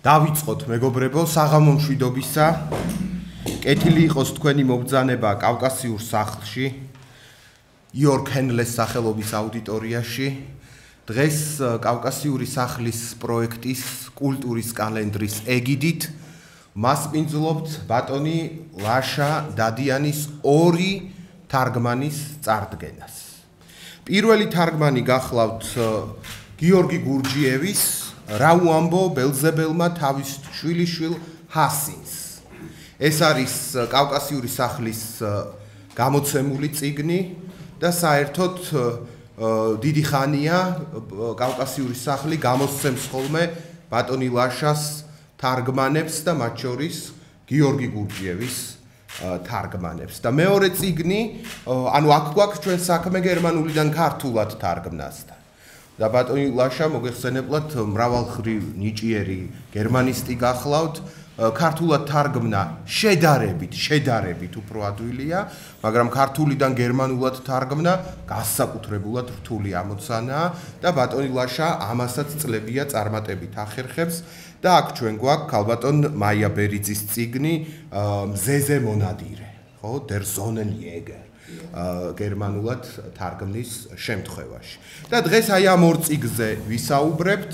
დავიწყოთ მეგობრებო საღამო მშვიდობისა. კეთილი იყოს თქვენი მობრძანება კავკასიურ სახლში, იორგ ჰენლეს სახელობის აუდიტორიაში. დღეს კავკასიური სახლის პროექტის კულტურის კალენდრის ეგიდით მასპინძლობთ ბატონი ლაშა დადიანის ორი თარგმანის წარდგენას. პირველი თარგმანი გახლავთ გიორგი გურჯიევის რა უამბო ბელზებელმა თავის შვილიშვილ ჰასინს. ეს არის კავკასიური სახლის გამოცემული წიგნი და საერთოდ დიდი ხანია კავკასიური სახლი გამოსცემს ხოლმე ბატონი ლაშას თარგმანებს და მათ შორის გიორგი გურჯიევის თარგმანებს. და მეორე წიგნი, ანუ აქ გვაქვს ჩვენ საქმე გერმანულიდან ქართულად თარგმნასთან. და ბატონი ლაშა მოგეხსენებათ მრავალხრივ ნიჭიერი გერმანისტი გახლავთ, ქართულად თარგმნა შედარებით უფრო ადვილია, მაგრამ ქართულიდან გერმანულად თარგმნა განსაკუთრებულად რთული ამოცანაა და ბატონი ლაშა ამასაც წლებია წარმატებით ახერხებს და აქ ჩვენ გვაქვს ქალბატონ მაია ბერიძის წიგნი მზეზე მონადირე, ხო, Der Sonnenjäger. გერმანულად თარგმნის შემთხვევაში. და დღეს აი ამ ორ წიგნზე ვისაუბრებთ.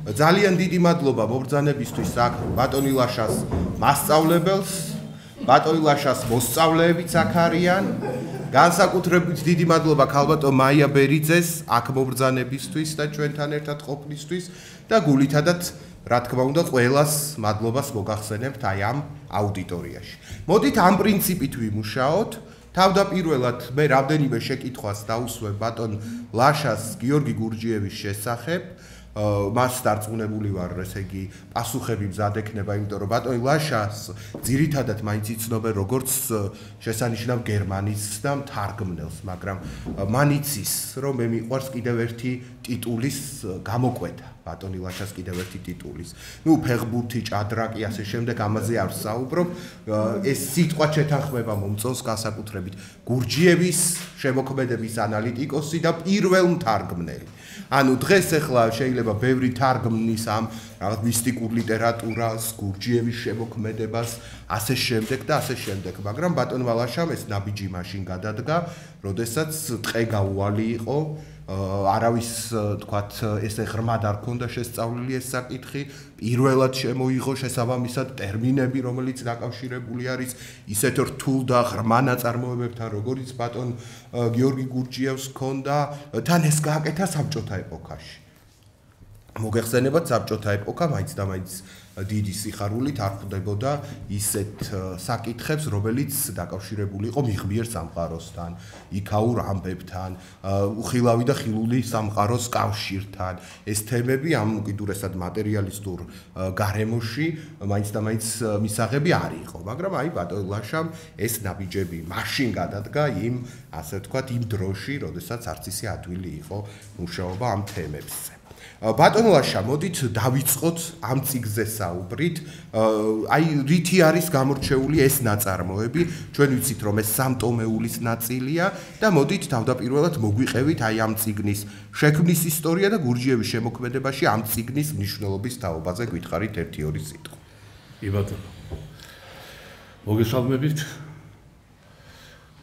ძალიან დიდი მადლობა მობრძანებისთვის აქ ბატონი ლაშას მასწავლებელს, ბატონი ლაშას მოსწავლეებიც აქ არიან. განსაკუთრებით დიდი მადლობა ქალბატონ მაია ბერიძეს აქ მობრძანებისთვის და ჩვენთან ერთად ყოფნისთვის და გულითადაც რა თქმა უნდა ყველას მადლობას მოგახსენებთ აი ამ აუდიტორიაში. მოდით ამ პრინციპით ვიმუშაოთ. თავდაპირველად მე რამდენიმე შეკითხვას დავუსვებ ბატონ ლაშას გიორგი გურჯიევის შესახებ. მას დარწმუნებული ვარ, ესე იგი, პასუხები მზად ექნება, იმიტომ რომ ბატონი ლაშას ძირითადად მაინც იცნობენ როგორც შესანიშნავ გერმანისტს და მთარგმნელს, მაგრამ მან იცის, რომ მე მიყვარს კიდევ ერთი ტიტულის გამოკვეთა. ბატონი ლაშას კიდევ ერთი ტიტულის. ფეხბურთი, ჭადრაკი, ასე შემდეგ, ამაზე არ ვსაუბრობ. ეს სიტყვა შეთანხმება მომწონს განსაკუთრებით გურჯიევის შემოქმედების ანალიტიკოსი და პირველ მთარგმნელი. ანუ დღეს ახლა შეიძლება ბევრი თარგმნის ამ რაღაც მისტიკურ ლიტერატურას, გურჯიევის შემოქმედებას, ასე შემდეგ და ასე შემდეგ, მაგრამ ბატონმა ლაშამ ეს ნაბიჯი მაშინ გადადგა, როდესაც ტყე გაუვალი იყო. არავის თქვათ ესე ღრმად არ ქონდა შესწავლილი ეს საკითხი, პირველად შემოიღო შესაბამისად ტერმინები, რომელიც დაკავშირებული არის ისეთ რთულ და ღრმა ნაწარმოებებთან, როგორც ბატონ გიორგი გურჯიევს ქონდა, თან ეს გააკეთა საბჭოთა ეპოქაში. მოგეხსენებათ საბჭოთა ეპოქა მაინც და მაინც დიდი სიხარულით არ ხვდებოდა ისეთ საკითხებს, რომელიც დაკავშირებული იყო მიღმიერ სამყაროსთან, იქაურ ამბებთან, უხილავი და ხილული სამყაროს კავშირთან. ეს თემები ამ უკიდურესად მატერიალისტურ გარემოში მაინც და მაინც მისაღები არ იყო, მაგრამ აი ბატონ ლაშამ ეს ნაბიჯები მაშინ გადადგა იმ, ასე ვთქვათ, იმ დროში, როდესაც არც ისე ადვილი იყო მუშაობა ამ თემებზე. ბატონ ლაშა, მოდით დავიწყოთ ამ წიგნზე საუბრით. აი რითი არის გამორჩეული ეს ნაწარმოები? ჩვენ ვიცით, რომ ეს სამტომეულის ნაწილია და მოდით თავდაპირველად მოგვიყევით აი ამ წიგნის შექმნის ისტორია და გურჯიევის შემოქმედებაში ამ წიგნის მნიშვნელობის თაობაზე გვითხარით 1-2 სიტყვა. კი ბატონო. მოგესალმებით.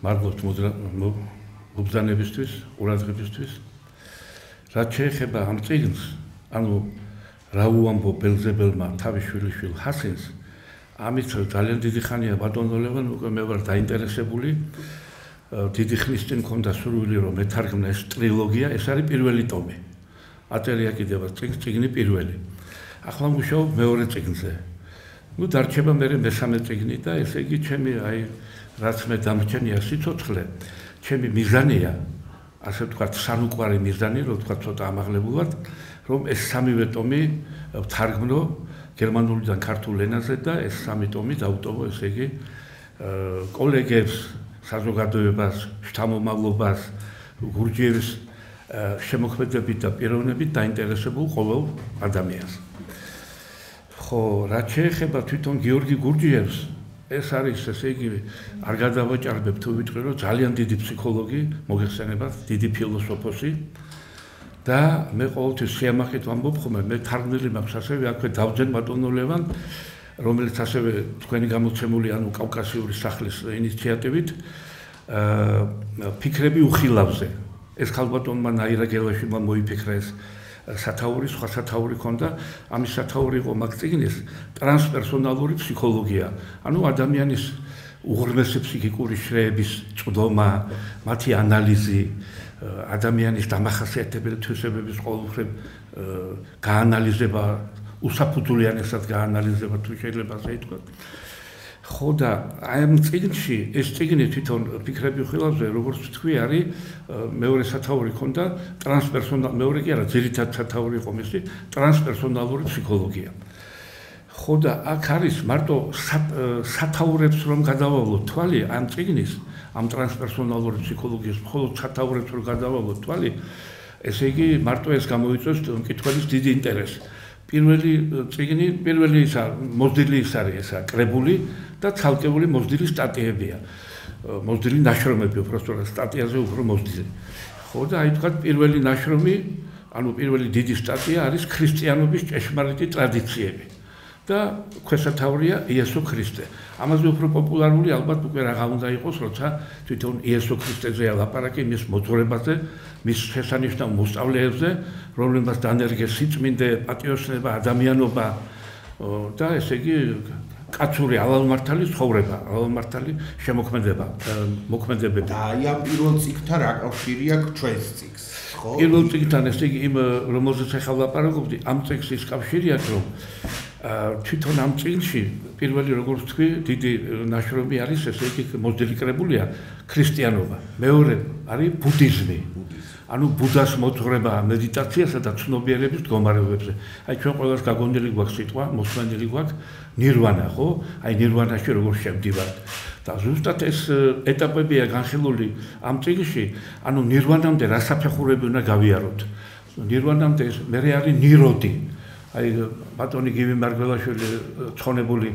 მადლობთ მობრძანებისთვის, ყურადღებისთვის. რაც შეეხება ამ წიგნს, ანუ რა უამბო ბელზებელმა თავის შვილიშვილ ჰასინს, ამით ძალიან დიდი ხანია ბატონო ლევან, უკვე მე ვარ დაინტერესებული. დიდი ხნის წინ მქონდა სურვილი, რომ მეთარგმნა ეს ტრილოგია, ეს არის პირველი ტომი. აწერია კიდევ წიგნი პირველი. ახლა მუშაობ მეორე წიგნზე. დარჩება მე მესამე წიგნი და ესე იგი ჩემი აი რაც მე დამრჩენია სიცოცხლე, ჩემი მიზანია ასე ვთქვათ, სანუკვარი მიზანი, რომ ვთქვათ, ცოტა ამაღლებულად, რომ ეს სამივე ტომი ვთარგმნო გერმანულიდან ქართულ ენაზე და ეს სამი ტომი დავუტოვო, ესე იგი, კოლეგებს, საზოგადოებას, შთამომავლობას, გურჯიევის შემოქმედებით და პიროვნებით დაინტერესებულ ყოველ ადამიანს. ხო, რაც შეეხება თვითონ გიორგი გურჯიევს, ეს არის, ესე იგი, არ გადავაჭარბებ თუ ვიტყვი, რომ ძალიან დიდი ფსიქოლოგი, მოგეხსენებათ, დიდი ფილოსოფოსი და მე ყოველთვის სიამაყით ვამბობ ხოლმე, მე თარგმნილი მაქვს ასევე აქვე დავძენ ბატონო ლევან, რომელიც ასევე თქვენი გამოცემული ანუ კავკასიური სახლის ინიციატივით ფიქრები უხილავზე. ეს ხალბატონმა ნაირა გელაშვილმა მოიფიქრა ეს სათაური, სხვა სათაური ქონდა, ამის სათაური იყო მაგ წიგნის ტრანსპერსონალური ფსიქოლოგია. ანუ ადამიანის უღრმესი ფსიქიკური შრეების წვდომა, მათი ანალიზი, ადამიანის დამახასიათებელი თვისებების ყოველმხრივ გაანალიზება, უსაფუძვლიანესად გაანალიზება თუ შეიძლება ასე ითქვას. ხო და აი ამ წიგნში ეს წიგნი თვითონ ფიქრები ხილავზე როგორც თქვი არის მეორე სათაური ქონდა მეორე კი არა ძირითად სათაური იყო მისი ტრანსპერსონალური ფსიქოლოგია. ხო და აქ არის მარტო სათაურებს რომ გადავავლოთ თვალი ამ წიგნის ამ ტრანსპერსონალური ფსიქოლოგიის მხოლოდ სათაურებს რომ გადავავლოთ თვალი ესე იგი მარტო ეს გამოიწვევს მკითხველის დიდი ინტერესი. პირველი წიგნი, პირველი ისა მოზრდილი ის არის ესა კრებული და ცალკეული მოზრდილი სტატიებია. მოზრდილი ნაშრომები უბრალოდ სტატიაზე უფრო მოზრდილი. ხო და აი თქვა პირველი ნაშრომი, ანუ პირველი დიდი სტატია არის ქრისტიანობის ჭეშმარიტი ტრადიციები. და ქვესათაურია იესო ქრისტე. ამაზე უფრო პოპულარული ალბათ უკვე რაღა უნდა იყოს, როცა თვითონ იესო ქრისტეზეა ლაპარაკი, მის მოძღვრებაზე, მის შესანიშნავ მოსწავლეებზე, რომლებმაც დანერგეს სიწმინდე, პატიოსნება, ადამიანობა და ესე იგი კაცური ალალმართალი ცხოვრება, ალალმართალი შემოქმედება, მოქმედებები. და აი ამ პირველ წიგნთან რა კავშირი აქვს ჩვენს წიგნს, ხო? პირველ წიგნთან ესე იგი იმ რომელზეც ახლა ლაპარაკობდი, ამ წიგნს ის კავშირი აქვს, რომ თვითონ ამ წიგნში პირველი როგორც თქვი დიდი ნაშრომი არის ესე იგი მოზრდილი კრებულია ქრისტიანობა. მეორე არის ბუდიზმი. ანუ ბუდას მოძღვრება მედიტაციასა და ცნობიერების მდგომარეობებზე. აი ჩვენ ყველას გაგონილი გვაქვს სიტყვა, მოსმენილი გვაქვს ნირვანა, ხო? აი ნირვანაში როგორ შევდივართ. და ზუსტად ეს ეტაპებია განხილული ამ წიგნში, ანუ ნირვანამდე რა საფეხურები უნდა გავიაროთ. ნირვანამდე მე არის ნიროდი. აი ბატონი გივი მარგველაშვილი ცხონებული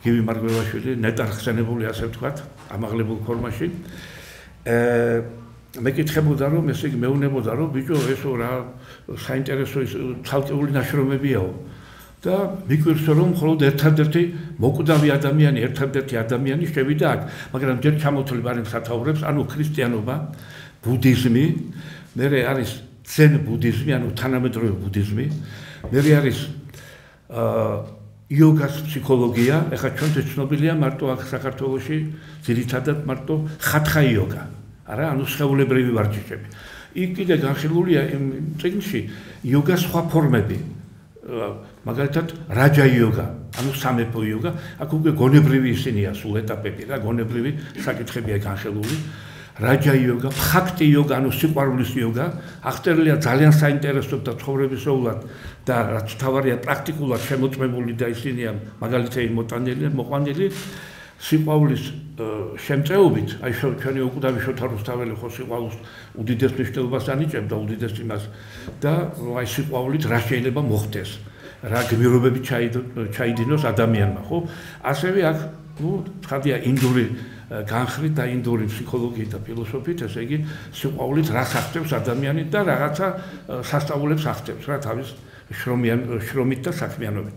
გივი მარგველაშვილი ნეტარ ხსენებული ასე ვთქვათ ამაღლებულ ფორმაში მეკითხებოდა რომ ესე იგი მეუნებოდა რომ ბიჭო ესო რა საინტერესო ის ცალკეული ნაშრომებიაო და მიგვირსო რომ მხოლოდ ერთადერთი მოკვდავი ადამიანი შევიდა აქ მაგრამ ჯერ ჩამოთვლი ვარ იმ სათაურებს ანუ ქრისტიანობა ბუდიზმი მერე არის ძენ ბუდიზმი ანუ თანამედროვე ბუდიზმი მერე არის იოგას ფსიქოლოგია, ეხლა ჩვენთვის ცნობილია მარტო აქ საქართველოში ძირითადად მარტო ხათხა იოგა, არა, ანუ სხეულებრივი ვარჯიშები. იქ კიდე განხილულია იმ წიგნში იოგას სხვა ფორმები. მაგალითად რაჯა იოგა, ანუ სამეფო იოგა, აქ უკვე გონებრივი ისინია სულ ეტაპები რა, გონებრივი საკითხებია განხილული. რაჯა იოგა, ბჰაქტი იოგა, ანუ სიყვარულის იოგა, აღწერილია ძალიან საინტერესო და ცხოვრებისეულად და რაც თავარია პრაქტიკულად შემოწმებული და ისინია მაგალითად მოყვანილი სიყვარულის შემწეობით, აი ჩვენი უკვდავი შოთა რუსთაველი ხო სიყვარულს უდიდეს მნიშვნელობას ანიჭებდა უდიდეს იმას და აი სიყვარულით რა შეიძლება მოხდეს, რა გმირობები ჩაიდინოს ადამიანმა, ხო? ასევე აქ ცხადია ინდური განხრით და ინდური ფსიქოლოგიით და ფილოსოფიით, ესე იგი სიყვარულით რას ახდენს ადამიანი და რაღაცა სასწაულებს ახდენს რა თავის შრომით და საქმიანობით.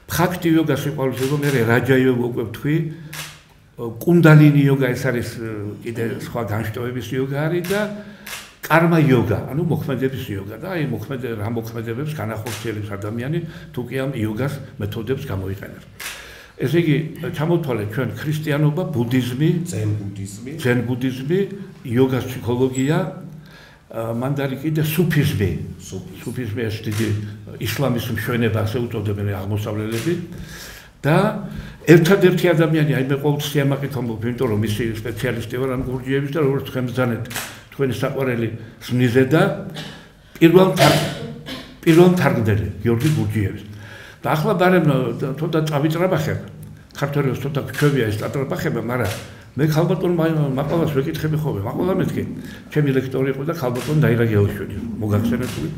ბჰაქტი იოგა სიყვარულის იოგა, მე რაჯა იოგა უკვე ვთქვი, კუნდალინი იოგა ეს არის კიდე სხვა განშტოების იოგა არის და კარმა იოგა, ანუ მოქმედების იოგა და აი რა მოქმედებებს განახორციელებს ადამიანი თუ კი ამ იოგას მეთოდებს გამოიყენებს. ესე იგი ჩამოთვალეთ ჩვენ ქრისტიანობა, ბუდიზმი, ძენ ბუდიზმი, იოგას ფსიქოლოგია, მანდ არის კიდე სუფიზმი. სუფიზმი ეს დიდი ისლამის მშვენება ასე უწოდებენ აღმოსავლელები და ერთადერთი ადამიანი, აი მე ყოველთვის სიამაყით ვამბობ, იმიტომ რომ მისი სპეციალისტი ვარ ამ გურჯიების და როგორც თქვენ ბრძანეთ თქვენი საყვარელი სმნიზე და პირველ თარგმნელი გიორგი გურჯიევის. და ახლა ბარემ თოდა წავიტრაბახებ ქართველებს თოდა გვჩვევია ეს წატრაბახება მაგრამ მე ხალბატონ მაყალას ვეკითხები ხოლმე მაყალა მეთქი ჩემი ლექტორი იყო და ხალბატონ დაირა გეოშვილი მოგახსენებული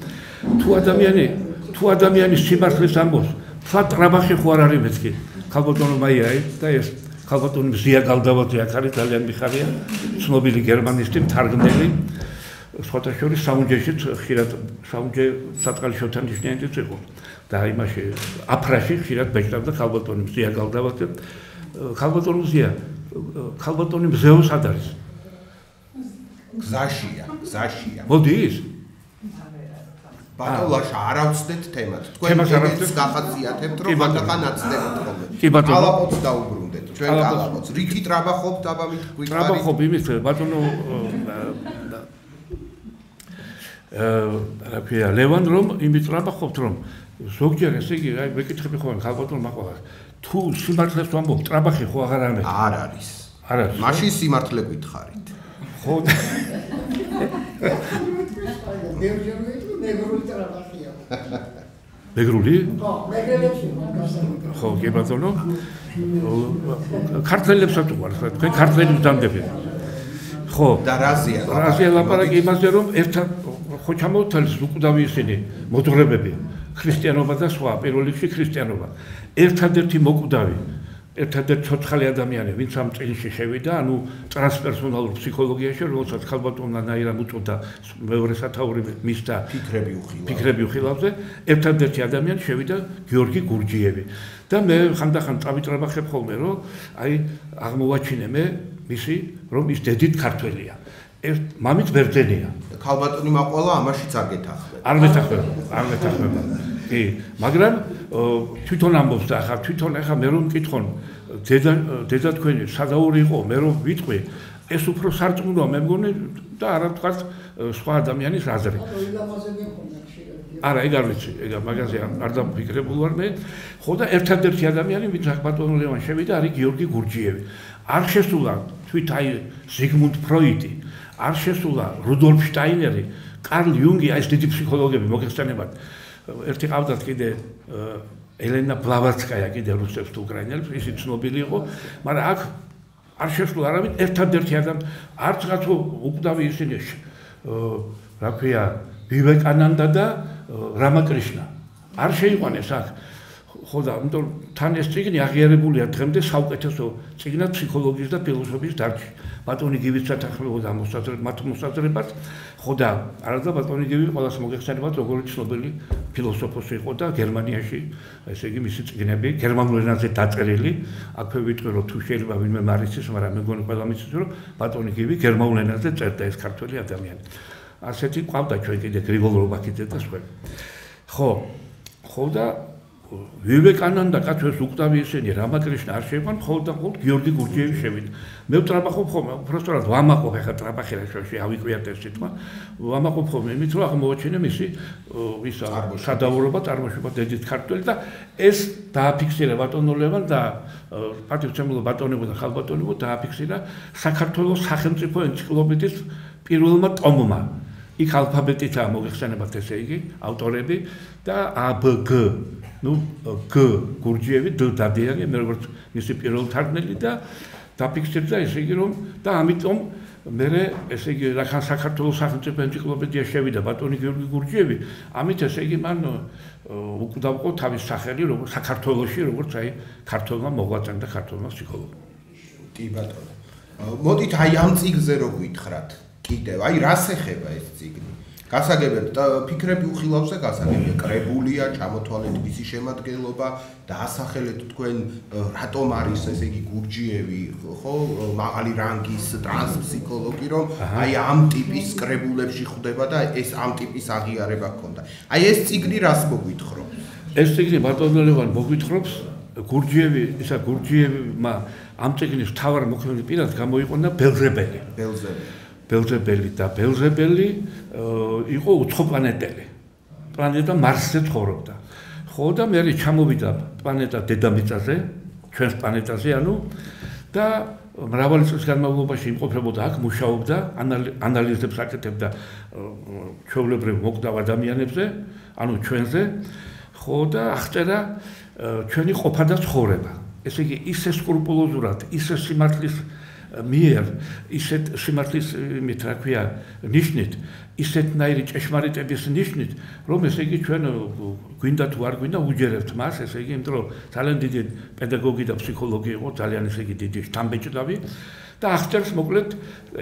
თუ ადამიანის სიმართლეს ამბობს თქვა ტრაბახი ხო არ არის მეთქი ხალბატონო მაიაი და ეს ხალბატონი მზია გალდავაძე აქ არის ძალიან მიხარია ცნობილი გერმანისტი მთარგმნელი სხვათა შორის საუნჯეშიც ხშირად საუნჯე საწკალიშოვთან ნიშნიანიც იყო და იმაში აფრაში ხშირად ბეჭდავდა ქალბატონი მზია გალდავაძე ქალბატონი მზეოს სად არის გზაშია მოდი ის ბატონლაშა არ ავწდეთ თემად თქვენ ეს გახაზიათებთ რომ ბატონთან აცდებთ ხოლმე კი ბატონო კალაპოც დაუბრუნდეთ ჩვენ კალაპოც რითი ტრაბახობთ აბამით გვითხარით ტრაბახობ იმის ბატონო რა ქვია ლევან რომ იმით ტრაბახობთ რომ ზოგჯერ ესე იგი აი მეკითხები ხო ქალბატონმა მაყვა თუ სიმართლეს ვამბობ ტრაბახი ხო აღარ ამეთ არ არის მაშინ სიმართლე გითხარით ხო მეგრული? ხო, კი ბატონო. ქართველებსაც უყარს, თქვენ ქართველებს დამდებენ. ხო. და რაზეა? რაზეა ლაპარაკი იმაზე რომ ერთად ხო ჩამოვთვალეს უკვდავი ისინი მოძღვრებები, ქრისტიანობა და სხვა, პირველ რიგში ქრისტიანობა. ერთადერთი მოკვდავი ერთადერთი ცოცხალი ადამიანი, ვინც ამ წელში შევიდა, ანუ ტრანსპერსონალურ ფსიქოლოგიაში, როდესაც ქალბატონმა ნაირამ უწოდა მეორე სათაური მისდა ფიქრები უხილავზე, ერთადერთი ადამიანი შევიდა გიორგი გურჯიევი. და მე ხანდახან წავიტრაბახებ ხოლმე, რომ აი აღმოვაჩინე მე მისი, რომ ის დედით ქართველია. მამით ბერძენია. ქალბატონი მაყვალა ამაშიც არ გეთახმება. არ მეთახმება. კი, მაგრამ თვითონ ამბობს და ახლა თვითონ ახლა მე რომ მკითხონ დედა თქვენი სადაური იყო მე რომ ვიტყვი ეს უფრო სარწმუნოა მე მგონი და არა თქვათ სხვა ადამიანის აზრი. არა ეგ არ ვიცი, ეგ მაგაზე არ დამფიქრებულ ვარ მე. ხო და ერთადერთი ადამიანი ვინც ბატონო ლევან შევიდა არის გიორგი გურჯიევი. არ შესულა თვით აი ზიგმუნდ ფროიდი, არ შესულა რუდოლფ შტაინერი, კარლ იუნგი, აი ეს დიდი ფსიქოლოგები მოგეხსენებათ. ერთი ყავდათ კიდე ელენა ბლავარცკაია კიდე რუსებს თუ უკრაინელებს, ისიც ცნობილი იყო, მაგრამ აქ არ შესულა არავინ ერთადერთი ადამიანი, არც კაცო უკვდავი ისინი რა ქვია ვივეკანანდა და რამაკრიშნა. არ შეიყვანეს აქ. ხო და იმიტომ თან ეს წიგნი აღიარებულია დღემდე საუკეთესო წიგნად ფსიქოლოგიის და ფილოსოფიის დარგში. ბატონი გივის სათანხმებოდა მათ მოსაზრებას, ხო და არადა ბატონი გივი ყველას მოგეხსენებათ, როგორც ცნობილი ფილოსოფოსი იყო და გერმანიაში, ესე იგი მისი წიგნები გერმანულ ენაზე დაწერილი, აქვე ვიტყვი რომ თუ შეიძლება ვინმე მარიცის, მაგრამ მე მგონი ყველა მიცის რომ ბატონი გივი გერმანულ ენაზე წერდა ეს ქართველი ადამიანი. ასეთი ყავდა ჩვენ კიდე გრიგოლ რობაქიძე და სხვა. ხო და ვივეკანანდა კაცოს უკტავი ისინი რამაკრიშნა არ შეიყვან, მხოლოდ და მხოლოდ გიორგი გურჯიევი შევიდა. მე ვტრაბახობ ხოლმე, უბრალოდ ვამაყობ ახლა ტრაბახი რა შოში ავიკვიათ ეს სიტყვა. ვამაყობ ხოლმე იმით რომ აღმოვაჩინე მისი ისა სადაურობა, წარმოშობა დედით ქართველი და ეს დააფიქსირა ბატონო ლევან და პატივცემულო ბატონებო და ხალბატონებო დააფიქსირა საქართველოს სახელმწიფო ენციკლოპედიის პირველმა ტომმა. იქ ალფაბეტითაა მოგეხსენებათ ესე იგი ავტორები და ABG ну G გურჯიევი D დადიანი მე როგორც მისი პირველი თარგმნელი და დაფიქსირდა ესე იგი რომ და ამიტომ მე ესე იგი რახან საქართველოს სახელმწიფო ენციკლოპედია შევიდა ბატონი გიორგი გურჯიევი ამით ესე იგი მან უკვდავყო თავის სახელი როგორც საქართველოში როგორც აი ქართველმა მოღვაწემ და ქართველმა ფსიქოლოგმა. კი ბატონო. მოდით აი ამ წიგნზე რო გითხრათ კიდევ აი რას ეხება ეს წიგნი? გასაგებად ფიქრები უხილავზე გასაგებია კრებულია ჩამოთვალეთ მისი შემადგენლობა და ასახელეთ თქვენ რატომ არის ესე იგი გურჯიევი ხო მაღალი რანგის ტრანსფსიქოლოგი რომ აი ამ ტიპის კრებულებში ხვდება და ეს ამ ტიპის აღიარება ჰქონდა. აი ეს წიგნი რას მოგვითხრობს? ეს წიგნი ბატონო ლევან მოგვითხრობს გურჯიევი ისა გურჯიევმა ამ წიგნის მთავარ მოქმედი პირად გამოიყენა ბელზებელი. ბელზებელი და ბელზებელი იყო უცხოპლანეტელი. პლანეტა მარსზე ცხოვრობდა. ხო და მე ჩამოვიდა პლანეტა დედამიწაზე, ჩვენს პლანეტაზე, ანუ და მრავალი წლის განმავლობაში იმყოფებოდა აქ, მუშაობდა, ანალიზებს აკეთებდა ჩვეულებრივ მოკვდავ ადამიანებზე, ანუ ჩვენზე, ხო და აღწერა ჩვენი ყოფა და ცხოვრება. ესე იგი, ისე სკრუპულოზურად, ისე სიმართლის მიერ ისეთ სიმართლის იმით რა ქვია ნიშნით ისეთნაირი ჭეშმარიტების ნიშნით რომ ესე იგი ჩვენ გვინდა თუ არ გვინდა უჯერებთ მას ესე იგი იმიტომ რომ ძალიან დიდი პედაგოგი და ფსიქოლოგი იყო ძალიან ესე იგი დიდი შთამბეჭდავი და აღწერს მოკლედ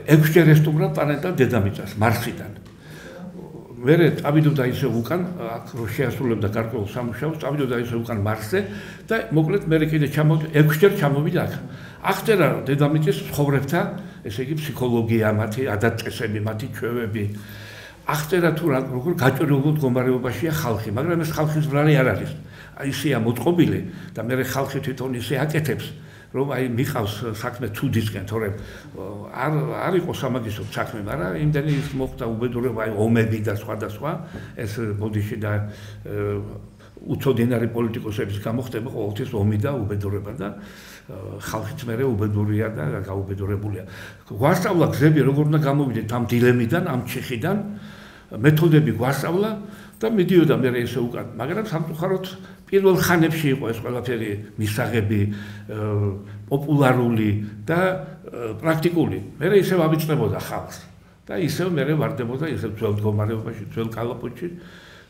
6-ჯერ ესტუმრა პლანეტა დედამიწას მარსიდან. მერე წავიდოდა ისე უკან, აქ რო შეასრულებდა გარკვეულ სამუშაოს, წავიდოდა ისე უკან მარსზე და მოკლედ მერე კიდე 6-ჯერ ჩამოვიდა აქ. აღწერა დედამიწის ცხოვრებთა, ესე იგი ფსიქოლოგია, მათი ადატწესები, მათი ჩვევები. აღწერა თუ როგორ გაჭირებულ მდგომარეობაშია ხალხი, მაგრამ ეს ხალხის ბრალი არ არის. ისეა მოწყობილი და მერე ხალხი თვითონ ისე აკეთებს, რომ აი მიყავს საქმე ცუდისკენ, თორემ არ იყო სამაგისტრო საქმე, მაგრამ იმდენი ის მოხდა უბედურება, აი ომები და სხვა ეს ბოდიში და უცოდინარი პოლიტიკოსების გამო ხდება ყოველთვის ომი და უბედურება და ხალხიც მერე უბედურია და გაუბედურებულია. გვასწავლა გზები როგორ უნდა გამოვიდეთ ამ დილემიდან, ამ ჩიხიდან, მეთოდები გვასწავლა და მიდიოდა მერე ესე უკან, მაგრამ სამწუხაროდ პირველ ხანებში იყო ეს ყველაფერი მისაღები, პოპულარული და პრაქტიკული. მერე ისევ ავიწყდებოდა ხალხს და ისევ მერე ვარდებოდა ისევ ძველ მდგომარეობაში, ძველ კალაპოტში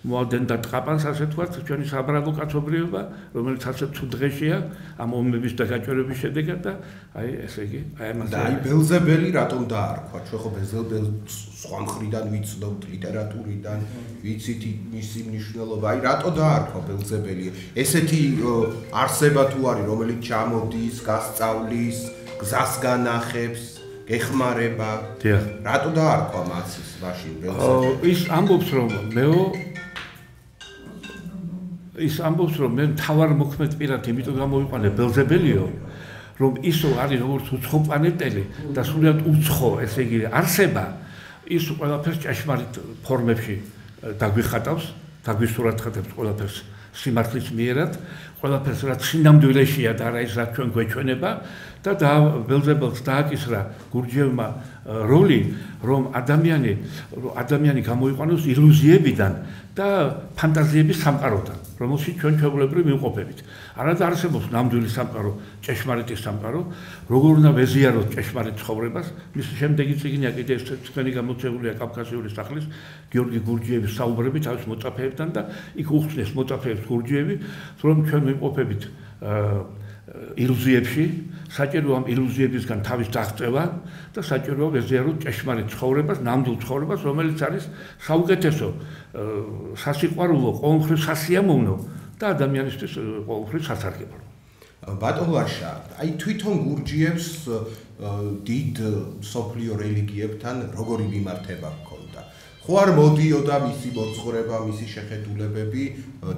მოადენდა ტყაპანს, ასე ვთქვათ, ჩვენი საბრალო კაცობრიობა, რომელიც ასე თუ დღეშია ამ ომების და გაჭირვების შედეგად და აი ესე იგი, აი ამას და აი ბელზებელი რატომ დაარქვა? ჩვენ ხო ბელზებელს სხვა მხრიდან ვიცნობთ, ლიტერატურიდან, ვიცით მისი მნიშვნელობა, აი რატო დაარქვა ბელზებელი? ესეთი არსება თუ არის, რომელიც ჩამოდის, გასწავლის, გზას განახებს, გეხმარება. რატო დაარქვა მაცის მაშინ ბელზებელი? ის ამბობს რომ მე თავარ მოქმედ პირად იმიტომ გამოვიყვანე ბელზებელიო, რომ ისო არის როგორც უცხო პლანეტელი და სულად უცხო, ესე იგი არსება, ის ყველაფერს ჭეშმარიტ ფორმებში დაგვიხატავს, დაგვისურათღებს ყველაფერს სიმართლის მიერად, ყველაფერს რაც სინამდვილეშია და არა ის რაც ჩვენ გვეჩვენება და ბელზებელს დააკისრა გურჯიევმა როლი, რომ ადამიანი გამოიყვანოს ილუზიებიდან და ფანტაზიების სამყაროდან, რომელშიც ჩვენ ჩვეულებრივ ვიმყოფებით. არადა არსებობს ნამდვილი სამყარო, ჭეშმარიტი სამყარო, როგორ უნდა ვეზიაროთ ჭეშმარიტ ცხოვრებას. მის შემდეგი წიგნია კიდე ეს თქვენი გამოცემულია კავკასიური სახლის გიორგი გურჯიევის საუბრები თავის მოწაფეებთან და იქ უხსნეს მოწაფეებს გურჯიევი, რომ ჩვენ ვიმყოფებით ილუზიებში, საჭიროა ამ ილუზიებისგან თავის დაღწევა და საჭიროა ვეზიაროთ ჭეშმარიტ ცხოვრებას, ნამდვილ ცხოვრებას, რომელიც არის საუკეთესო, სასიყვარულო, ყოველმხრივ სასიამოვნო და ადამიანისთვის ყოველმხრივ სასარგებლო. ბატონ ლაშა, აი თვითონ გურჯიევს დიდ სოფლიო რელიგიებთან როგორი მიმართება ჰქონდა? ხო არ მოდიოდა მისი მოძღვრება, მისი შეხედულებები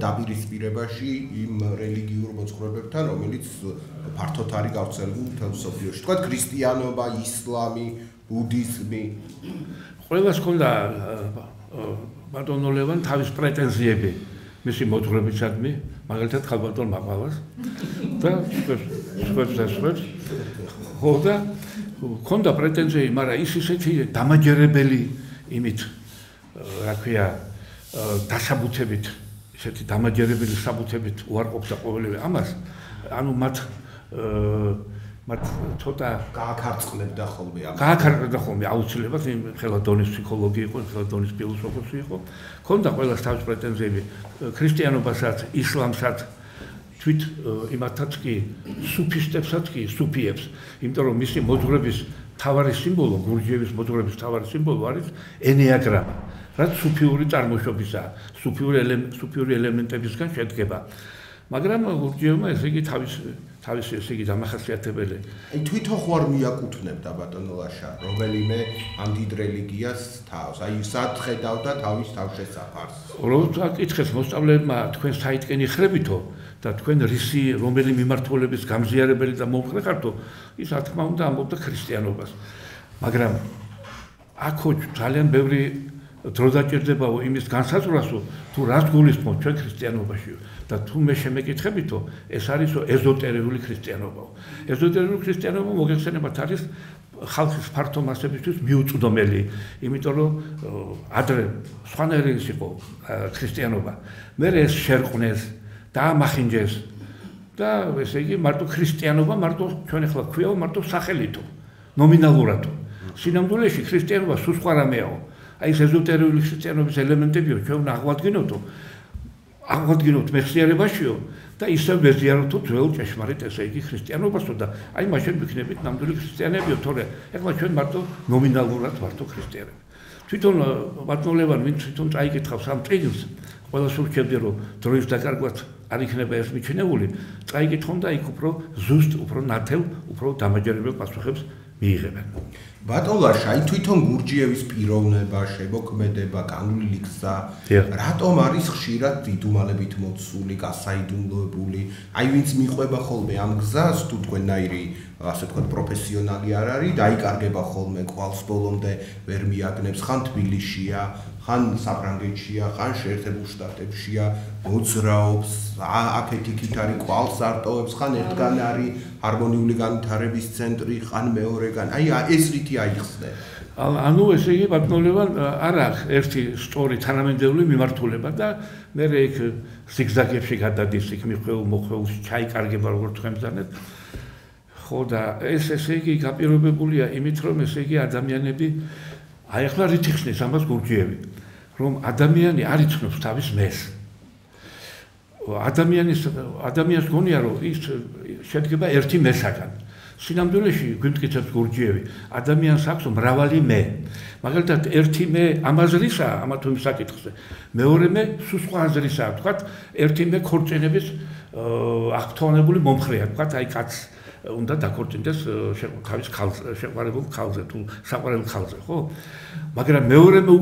დაპირისპირებაში იმ რელიგიურ მოძღვრებებთან, რომელიც ფართოდ არის გავრცელებული მთელ მსოფლიოში. თქვათ ქრისტიანობა, ისლამი, ბუდიზმი. ყველას ჰქონდა ბატონო ლევან თავის პრეტენზიები მისი მოძღვრებისადმი, მაგალითად ხალბატონ მაყვალას და სხვებს. ხო და ჰქონდა პრეტენზიები, მაგრამ ის ისეთი დამაჯერებელი იმით რა ქვია დასაბუთებით, ისეთი დამაჯერებელი საბუთებით უარყოფდა ყოველივე ამას, ანუ მათ ცოტა გააქარწყლებდა ხოლმე აუცილებლად იმ ხელა დონის ფსიქოლოგი იყო, ხელა დონის ფილოსოფოსი იყო. ჰქონდა ყველას თავის პრეტენზიები ქრისტიანობასაც, ისლამსაც, თვით იმათაც კი სუფისტებსაც კი, სუფიებს, იმიტომ რომ მისი მოძღვრების თავარი სიმბოლო, გურჯიევის მოძღვრების თავარი სიმბოლო არის ენეაგრამა, რაც სუფიური წარმოშობისაა, სუფიური ელემენტებისგან შედგება. მაგრამ გურჯიევმა ესე იგი თავის ესე იგი დამახასიათებელი. აი თვითონ ხო არ მიაკუთვნებდა ბატონო ლაშა რომელიმე ამ დიდ რელიგიას თავს, აი სად ხედავდა თავის თავშესაფარს? როცა კითხეს მოსწავლეებმა თქვენ საითკენ იხრებითო და თქვენ რისი რომელი მიმართულების გამზიარებელი და მომხრე ხართო, ის რა თქმა უნდა ამბობდა ქრისტიანობას. მაგრამ აქო ძალიან ბევრი დრო დაჭირდებაო იმის განსაზღვრასო, თუ რას გულისხმობ ჩვენ ქრისტიანობაში და თუ მე შემეკითხებითო, ეს არისო ეზოტერიული ქრისტიანობაო. ეზოტერიული ქრისტიანობა მოგეხსენებათ არის ხალხის ფართო მასებისთვის მიუწვდომელი, იმიტომ რომ ადრე სხვანაირი იყო ქრისტიანობა. მერე ეს შერყნეს, დაამახინჯეს და ესე იგი მარტო ქრისტიანობა, მარტო ჩვენ ახლა გვქვიაო მარტო სახელითო, ნომინალურადო. სინამდვილეში ქრისტიანობა სულ სხვა რამეაო. აი ეს ეზოტერიული ქრისტიანობის ელემენტებიო ჩვენ უნდა აღვადგინოთო. აღადგინოთ მეხსიერებაშიო და ისევ ვეზიაროთ ძველ ჭეშმარიტ ესე იგი ქრისტიანობასო და აი მაშინ ვიქნებით ნამდვილი ქრისტიანებიო, თორე ეხლა ჩვენ მარტო ნომინალურად ვართო ქრისტიანები. თვითონ ბატონ ლევან ვინც თვითონ წაიკითხავს ამ წიგნს, ყველას ურჩევდი რომ დროის დაკარგვაც არ იქნება ეს მიჩნეული, წაიკითხონ და იქ უფრო ზუსტ, უფრო ნათელ, უფრო დამაჯერებელ პასუხებს მიიღებენ. ბატონ ლაშა, აი თვითონ გურჯიევის პიროვნება, შემოქმედება, განვლილი გზა, რატომ არის ხშირად დიდუმალებით მოცული, გასაიდუმლოებული? აი ვინც მიყვება ხოლმე ამ გზას, თუ თქვენნაირი, ასე ვთქვათ, პროფესიონალი არ არის, დაიკარგება ხოლმე ყვალს ბოლომდე ვერ მიაგნებს, ხან თბილისშია, ხან საფრანგეთშია, ხან შეერთებულ შტატებშია, მოძრაობს, აქეთ-იქით არის ყვალს არტოვებს, ხან ერთგან არის ჰარმონიული განვითარების ცენტრი, ხან მეორეგან. აი ეს რითი აიხსნე? ანუ ესე იგი ბატონ ლევან არ აქვს ერთი სწორი თანამედროვე მიმართულება და მე იქ ზიგზაგებში გადადის, იქ მიხვეულ მოხვეულში ჩაიკარგება როგორც თქვენთანაც. ხო და ეს ესე იგი გაპირობებულია იმით, რომ ესე იგი ადამიანები აი ახლა რითი ხსნის ამას გურჯიევი, რომ ადამიანი არ იცნობს თავის მეს. ადამიანს გონია რომ ის შედგება ერთი მესაგან. სინამდვილეში გვიმტკიცებს გურჯიევი, ადამიანს აქვს მრავალი მე. მაგალითად ერთი მე ამაზრისაა, ამა თუ იმ საკითხზე. მეორე მე სულ სხვა აზრისაა, თქვათ, ერთი მე ქორწინების აქტუალებული მომხრეა, თქვათ, აი კაცს უნდა დაქორწინდეს თავის შეყვარებულ ქალზე თუ საყვარელ ქალზე, ხო? მაგრამ მეორე მე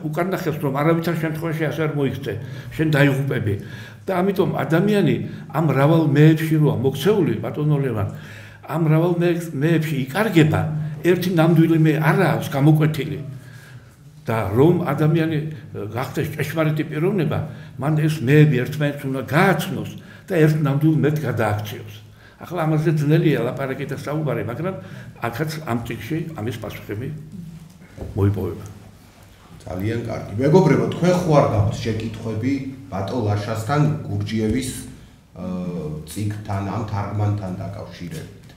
უკან ნახევს, რომ არავითარ შემთხვევაში ასე არ მოიქცე, შენ დაიღუპები. და ამიტომ ადამიანი ამ მრავალ მეებში როა მოქცეული, ბატონო ლევან, ამ მრავალ მეებში იკარგება, ერთი ნამდვილი მე არ აქვს გამოკვეთილი. და რომ ადამიანი გახდეს ჭეშმარიტი პიროვნება, მან ეს მეები ერთმანეთს უნდა გააცნოს და ერთ ნამდვილ მეთ გადააქციოს. ახლა ამაზე ძნელია ლაპარაკი და საუბარი, მაგრამ აქაც ამ წიგნში ამის პასუხები მოიპოვება. ძალიან კარგი. მეგობრებო, თქვენ ხო არ გაქვთ შეკითხვები ბატონ ლაშასთან გურჯიევის წიგნთან, ამ თარგმანთან დაკავშირებით?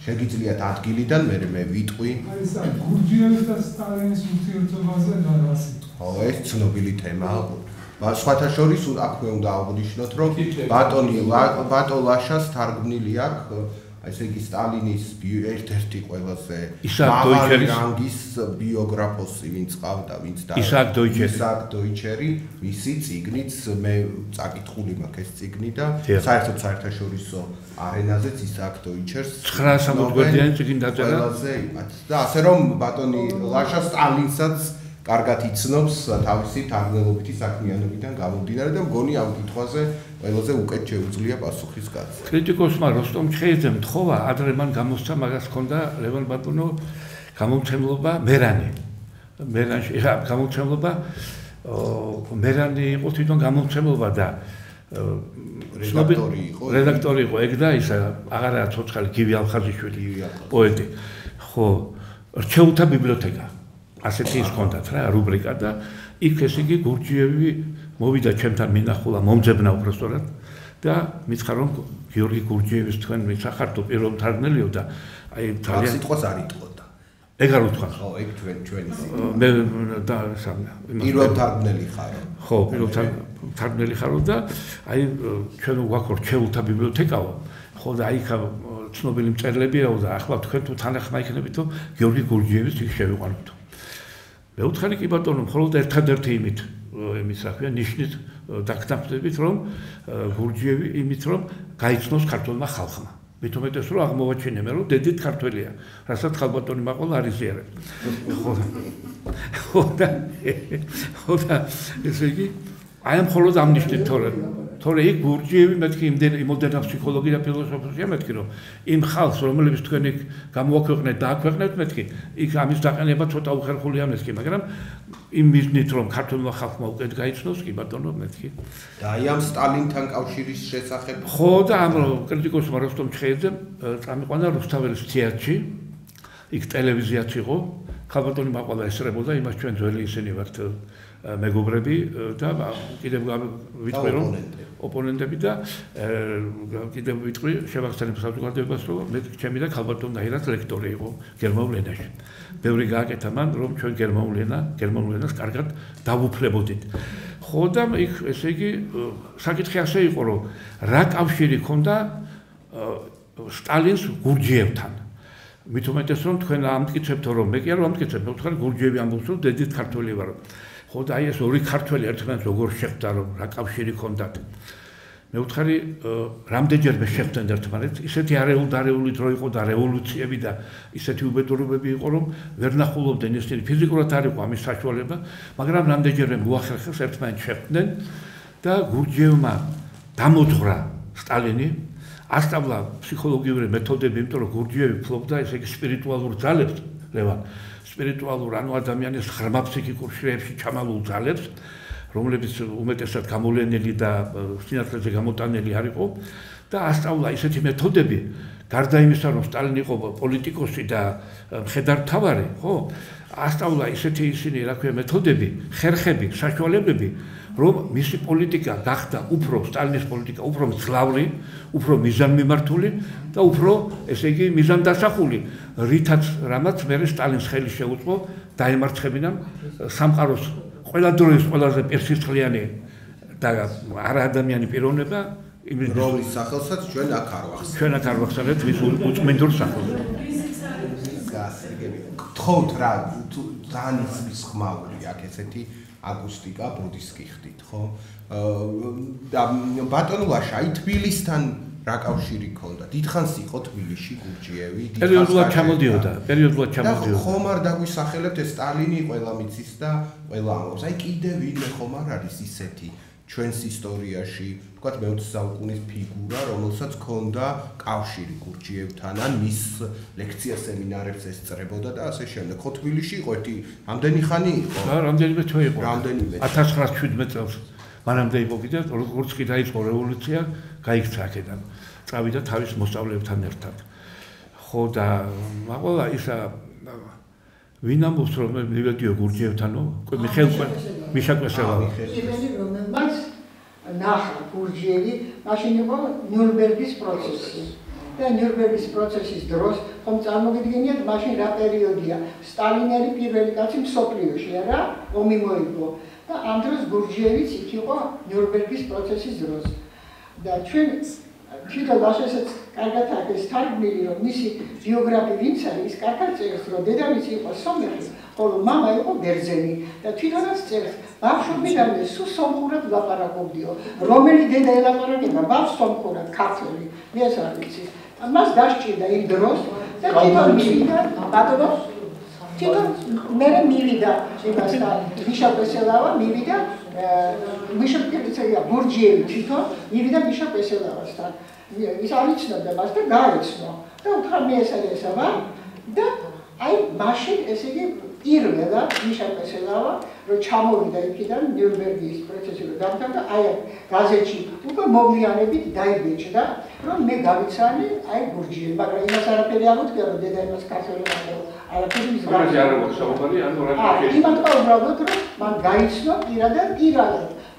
შეგიძლიათ ადგილიდან მე ვიტყვი. აი ეს გურჯიევის და სტალინის ურთიერთობაზე რასი? ხო, ეს ცნობილი თემაა. სხვათა შორის აქვე უნდა აღვნიშნოთ, რომ ბატონ ლაშას თარგმნილი აქვს, ესე იგი სტალინის ერთ-ერთი ყველაზე მაღალი რანგის ბიოგრაფოსი, ვინც ყავდა, ვინც და ისააკ დოიჩერი, მისი წიგნიც მე წაკითხული მაქვს ეს წიგნი და საერთოდ საერთაშორისო არენაზეც ისააკ დოიჩერს 960 გვერდიანი წიგნი დაწერა. ყველაზე იმათ და ასე რომ ბატონი ლაშა სტალინსაც კარგად იცნობს თავისი თარგმნელობითი საქმიანობიდან გამომდინარე და მგონი ამ კითხვაზე ყველაზე უკეთ შეუძლია პასუხის გაცემა. კრიტიკოსმა როსტომ ჩხეიძემ თხოვა, ადრე მან გამოსცა, მაგას ჰქონდა ლევან ბატონო გამომცემლობა მერანი. მერანში გამომცემლობა მერანი იყო თვითონ გამომცემლობა და რედაქტორი იყო ეგ და ისა აღარაა ცოცხალი გივი ალხაზიშვილი პოეტი. ხო, რჩეულთა ბიბლიოთეკა. ასეთი ის ჰქონდათ რა რუბრიკა და იქ ესე იგი გურჯიევი მოვიდა ჩემთან მინახულა მომძებნა უბრალოდ და მითხრა რომ გიორგი გურჯიევის თქვენ სახარდო პირველ მთარგმნელიო და აი ძალიან სიტყვას არ იტყოდა. ეგ არ უთქვა. ხო, ეგ ჩვენი სიტყვა. მე და პირველ მთარგმნელი ხარო. ხო, პირველ მთარგმნელი ხარო და აი ჩვენ გვაქვს რჩეულთა ბიბლიოთეკაო. ხო და აი ცნობილი მწერლებიაო და ახლა თქვენ თუ თანახმა იქნებით რომ გიორგი გურჯიევის იქ შევიყვანოთ. მეუთხარი კი ბატონო, მხოლოდ ერთადერთი იმით იმის რა ქვია, ნიშნით დაგნახდებით, რომ გურჯიევი იმით, რომ გაიცნოს ქართულმა ხალხმა. მით უმეტეს, რომ აღმოვაჩინე მე, რომ დედით ქართველია, რასაც ხალბატონი მაყვალ არ იზიარებს. ხო და ესე იგი, აი ამ მხოლოდ ამ ნიშნით თორე იქ გურჯიევი მეთქი იმოდენა ფსიქოლოგი და ფილოსოფია მეთქი, რომ იმ ხალხს, რომლებიც თქვენ იქ გამოაქვეყნეთ და აქვეყნეთ მეთქი, იქ ამის დაყენება ცოტა უხერხულია მეთქი, მაგრამ იმ მიზნით, რომ ქართულმა ხალხმა უკეთ გაიცნოს, კი ბატონო მეთქი. და აი ამ სტალინთან კავშირის შესახებ ხო და ამ კრიტიკოსმა როსტომ ჩხეიძემ წამიყვანა რუსთაველის თეატრში, იქ ტელევიზიაც იყო, ხალბატონი მაყვალა ესწრებოდა, იმას ჩვენ ძველი ისინი ვართ მეგობრები და კიდევ ვიტყვი რომ ოპონენტები და კიდევ ვიტყვი შევახსენებ საზოგადოებას რომ მე ჩემი და ხალბატონ დაირაც ლექტორი იყო გერმანულ ენაში. ბევრი გააკეთა მან რომ ჩვენ გერმანულ ენას კარგად დავუფლებოდით. ხო და იქ ესე იგი საკითხი ასე იყო რომ რა კავშირი ჰქონდა სტალინს გურჯიევთან მით უმეტეს რომ თქვენ ამტკიცებთო რომ მე კი არ ვამტკიცებ მე ვთქვი გურჯიევი ამბობს რომ დედით ქართველი ვარ ხო და აი ეს ორი ქართველი ერთმანეთს როგორ შეხვდა რომ რა კავშირი ჰქონდათ მე ვთქვი რამდენჯერმე შეხვდნენ ერთმანეთს ისეთი არეული დრო იყო და რევოლუციები და ისეთი უბედურებები იყო რომ ვერ ნახულობდნენ ისინი ფიზიკურად არ იყო ამის საშუალება მაგრამ რამდენჯერმე მოახერხეს ერთმანეთს შეხვდნენ და გურჯიევმა დამოძღვრა სტალინი ასწავლა ფსიქოლოგიური მეთოდები იმიტომ რომ გურჯიევი ფლობდა ესე იგი სპირიტუალურ ძალებს ლევან სპირიტუალურ ანუ ადამიანის ღრმა ფსიქიკურ შრეებში ჩამალულ ძალებს რომლებიც უმეტესად გამოვლენილი და სინათლეზე გამოტანილი არ იყო და ასწავლა ისეთი მეთოდები გარდა იმისა რომ სტალინი იყო პოლიტიკოსი და მხედართმთავარი ხო ასწავლა ისეთი ისინი რა ქვია მეთოდები ხერხები საშუალებები რომ მისი პოლიტიკა გახდა უფრო სტალინის პოლიტიკა უფრო მძლავრი უფრო მიზანმიმართული და უფრო ესე იგი მიზანდასახული რითაც რამაც მე სტალინს ხელი შეუწყო დაემარცხებინა სამყაროს ყველა დროის ყველაზე პირსისხლიანი და არაადამიანი პიროვნება რომლის სახელსაც ჩვენ აქ არ ვახსენებთ. ჩვენ აქ არ ვახსენებთ მის უწმინდურ სახელს. გთხოვთ რა ძალიან ის ხმაური აქ ესეთი აკუსტიკა ბოდის გიხდით ხო? და ბატონ ლაშა აი თბილისთან რა კავშირი ქონდა? დიდხანს იყო თბილისში გურჯიევი, პერიოდულად ჩამოდიოდა. და ხომ არ დაგვისახელებთ ეს სტალინი ყველა მიცის და ყველა ამბობს. აი კიდევ ვინმე ხომ არ არის ისეთი ჩვენს ისტორიაში, ვთქვათ მე-20 საუკუნის ფიგურა, რომელსაც ქონდა კავშირი გურჯიევთან, ან მის ლექცია სემინარებს ესწრებოდა და ასე შემდეგ. ხო თბილისში იყო ერთი ამდენი ხანი იყო? რა, რამდენიმე თვე იყო. რამდენიმე. 1917 წელს. მანამდე იყო კიდე, როგორც კი დაიწყო რევოლუცია, გაიქცა აქედან. წავიდა თავის მოსწავლეებთან ერთად. ხო და მაღლა ისა ვინ ამბობს რომ მე მივედიო გურჯიევთანო? მიხეილ მიშაკვესელა. იმენი რომელმაც ნახა გურჯიევი, მაშინ იყო ნიურნბერგის პროცესი. და ნიურნბერგის პროცესის დროს ხომ წარმოგიდგენიათ მაშინ რა პერიოდია? სტალინი არის პირველი კაცი მსოფლიოში, არა? ომი მოიგო. და ამ დროს გურჯიევიც იქ იყო ნიურნბერგის პროცესის დროს. და ჩვენ თვითონ ლაშასაც კარგად აქვს თარგმნილი რომ მისი ბიოგრაფი ვინც არის ის კარგად წერს რომ დედამისი იყო სომეხი ხოლო მამა იყო ბერძენი და თვითონაც წერს ბავშვობიდანვე სულ სომხურად ლაპარაკობდიო რომელი დედა ელაპარაკება ბავშვს სომხურად ქართველი მე ეს არ ვიცი მას დასჭირდა იმ დროს და თვითონ მივიდა ბატონო თვითონ მე მივიდა იმასთან მიშაკვესელავა მივიდა მიშაკვესელავა გურჯიევი თვითონ მივიდა მიშაკვესელავასთან ის არიცნობდა მას და გაეცნო და უთხრა მე ეს არის ესა ვარ და აი მაშინ ესე იგი პირველად მიშაკვესელავა რომ ჩამოვიდა იქიდან ნიურნბერგის პროცესი რომ დამთავრდა აი გაზეთში უკვე მოვლიანებით დაიბეჭდა რომ მე გავიცანი აი გურჯიევი მაგრამ იმას არაფერი არ უთქვა რომ დედა იმას ქართველი არაფერი ის იმათო უბრალოდ რომ მან გაიცნო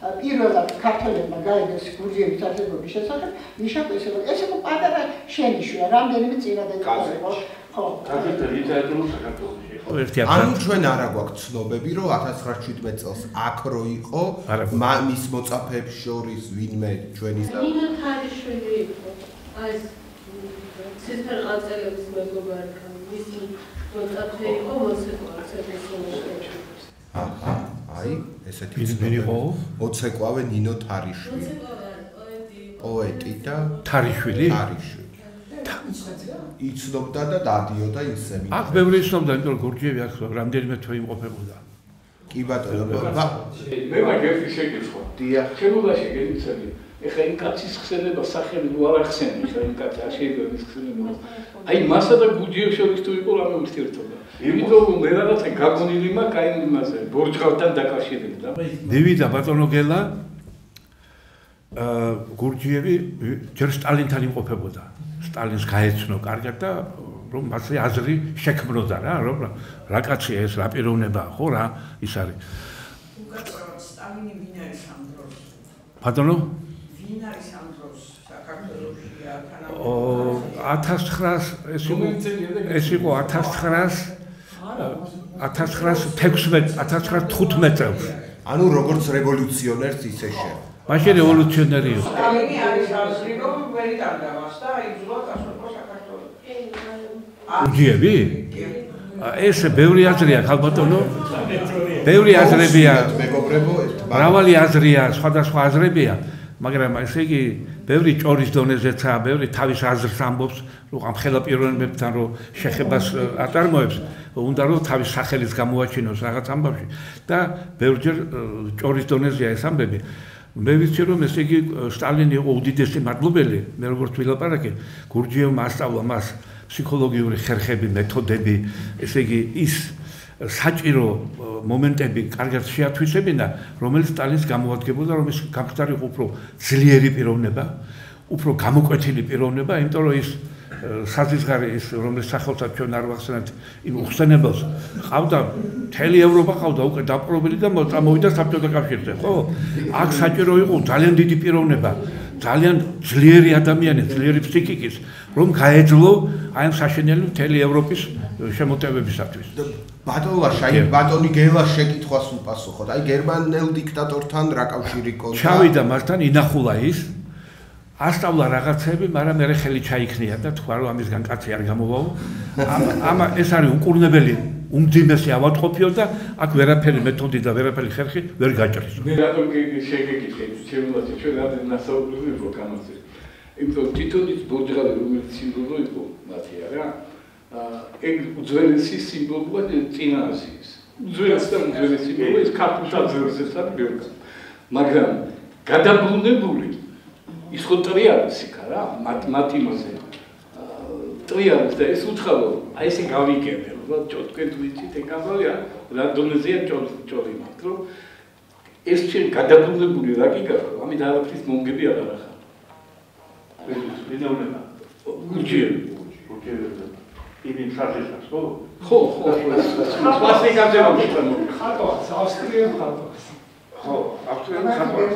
პირველად ქართველებმა გაიგეს გურჯიევის არსებობის შესახებ მიშაკვესელავა ეს იყო პატარა შენიშვნა რამდენიმე წინადად იყო ხო გაზეთი ლიტერატურულ საქართველოში ხო ანუ ჩვენ არა გვაქვს ცნობები რომ 1917 წელს აქ რო იყო მის მოწაფეებს შორის ვინმე ჩვენი ნინო თარიშვილი იყო აი ცისფერყანწელების მეგობარი მისი მოწაფე იყო მოსეკვავე აი ესეთი ვინ იყო მოცეკვავე ნინო თარიშვილი პოეტი და თარიშვილი იცნობდა და დადიოდა იმ სემინარს აქ ბევრი იცნობდა იმიტომ რომ გურჯიევი აქ რამდენიმე თვე იმყოფებოდა კი ბატონო მე მაგერტი შეკითხვა დიახ შემოგაშე გეცანი ეხა იმ კაცის ხსენება სახელი არ ახსენე ეხა იმ კაცს არ შეიძლება ის ხსენება აი მასა და გურჯიევს შორის თუ იყო რამე ურთიერთობა იმიტომ რომ მე რაღაცა გაგონილი მაქვს აი იმაზე ბორჯღავთან დაკავშირებით მივიდა ბატონო გელა გურჯიევი ჯერ სტალინთან იმყოფებოდა სტალინს გაეცნო კარგად და რომ მასე აზრი შექმნოდა რა რომ რა კაცია ეს რა პიროვნება ხო რა ის არის სტალინი ვინ არის ამ დროს ბატონო ვინ არის ამ დროს საქართველოში 1900 ეს იყო 1915 წელს ანუ როგორც რევოლუციონერს ისე შენ. მაშინ რევოლუციონერი იყო. სტალინი არის აზრი, რომ ვერ იტარდება და იბრძოლა გასულიყო საქართველოს. გურჯიები? ეს ბევრი აზრია, ხალბატონო. ბევრი აზრებია. მეგობრებო, მრავალი აზრია, სხვადასხვა აზრებია, მაგრამ ესე იგი ბევრი ჭორის დონეზეცაა, ბევრი თავის აზრს ამბობს, რომ ამ ხელაპირონებებთან რომ შეხებას აწარმოებს, უნდა რომ თავის სახელის გამოაჩინოს რაღაც ამბავში და ბევრჯერ ჭორის დონეზეა ეს ამბები. მე ვიცი რომ ესე იგი სტალინი იყო უდიდესი მადლობელი, მე როგორც ვილაპარაკე, გურჯიევმა ასწავლა მას ფსიქოლოგიური ხერხები, მეთოდები, ესე იგი ის საჭირო მომენტები კარგად შეათვისებინა, რომელიც სტალინს გამოადგებოდა, რომ ის გამხდარიყო უფრო ძლიერი პიროვნება, უფრო გამოკვეთილი პიროვნება, იმიტომ რომ ის საზღვარი ის რომელიც სახელსაც ჩვენ არ ვახსენებთ იმ უხსენებელს ყავდა მთელი ევროპა ყავდა უკვე დაპყრობილი და წამოვიდა საბჭოთა კავშირზე, ხო? აქ საჭირო იყო ძალიან დიდი პიროვნება, ძალიან ძლიერი ადამიანი, ძლიერი ფსიქიკის, რომ გაეძლო აი ამ საშინელი მთელი ევროპის შემოტევებისათვის. ბატონლაშა, აი ბატონი გელას შეკითხვას უპასუხოთ. აი გერმანელ დიქტატორთან რა კავშირი ჰქონდა? ჩავიდა მასთან, ინახულა ის, ასწავლა რაღაცები, მაგრამ მე ხელი ჩაიქნია და თქვა რომ ამისგან კაცი არ გამოვაო. ეს არის უკურნებელი, უმძიმესი ავადმყოფიო და აქ ვერაფერი მეთოდი და ვერაფერი ხერხი ვერ გაჭრის. მე რატომ შეგეკითხე, შემოვიდა ჩვენ რადგან ნასაუბრები იყო გამოცე. იმიტომ თვითონიც ბოძღალი რომელიც სიმბოლო იყო მათი არა. ეგ უძველესი სიმბოლოა წინააზიის. უძველესი და უძველესი სიმბოლო ის ქართულთა ძველსაც არის ბევრი. მაგრამ გადაბრუნებული ის ხო ტრიალის იქა რა, მათი მასე. ტრიალის და ეს უცხაო, აი ესე გავიგებე, რომ თქვენ თვითით ეგ გამალია, რა დონეზეა ჭორი მათ, რომ ეს ჩვენ გადაბრუნებული რა გიგახო, ამით არაფრის მომგები აღარ ახარ. ეს ვინაუნება. გურჯიევი. იმით ხარჯებს, ხო? ხო. სპასი გამძებამში. ხატვაც, ავსტრიელ ხატვაც. ხო, ავსტრიელ ხატვაც.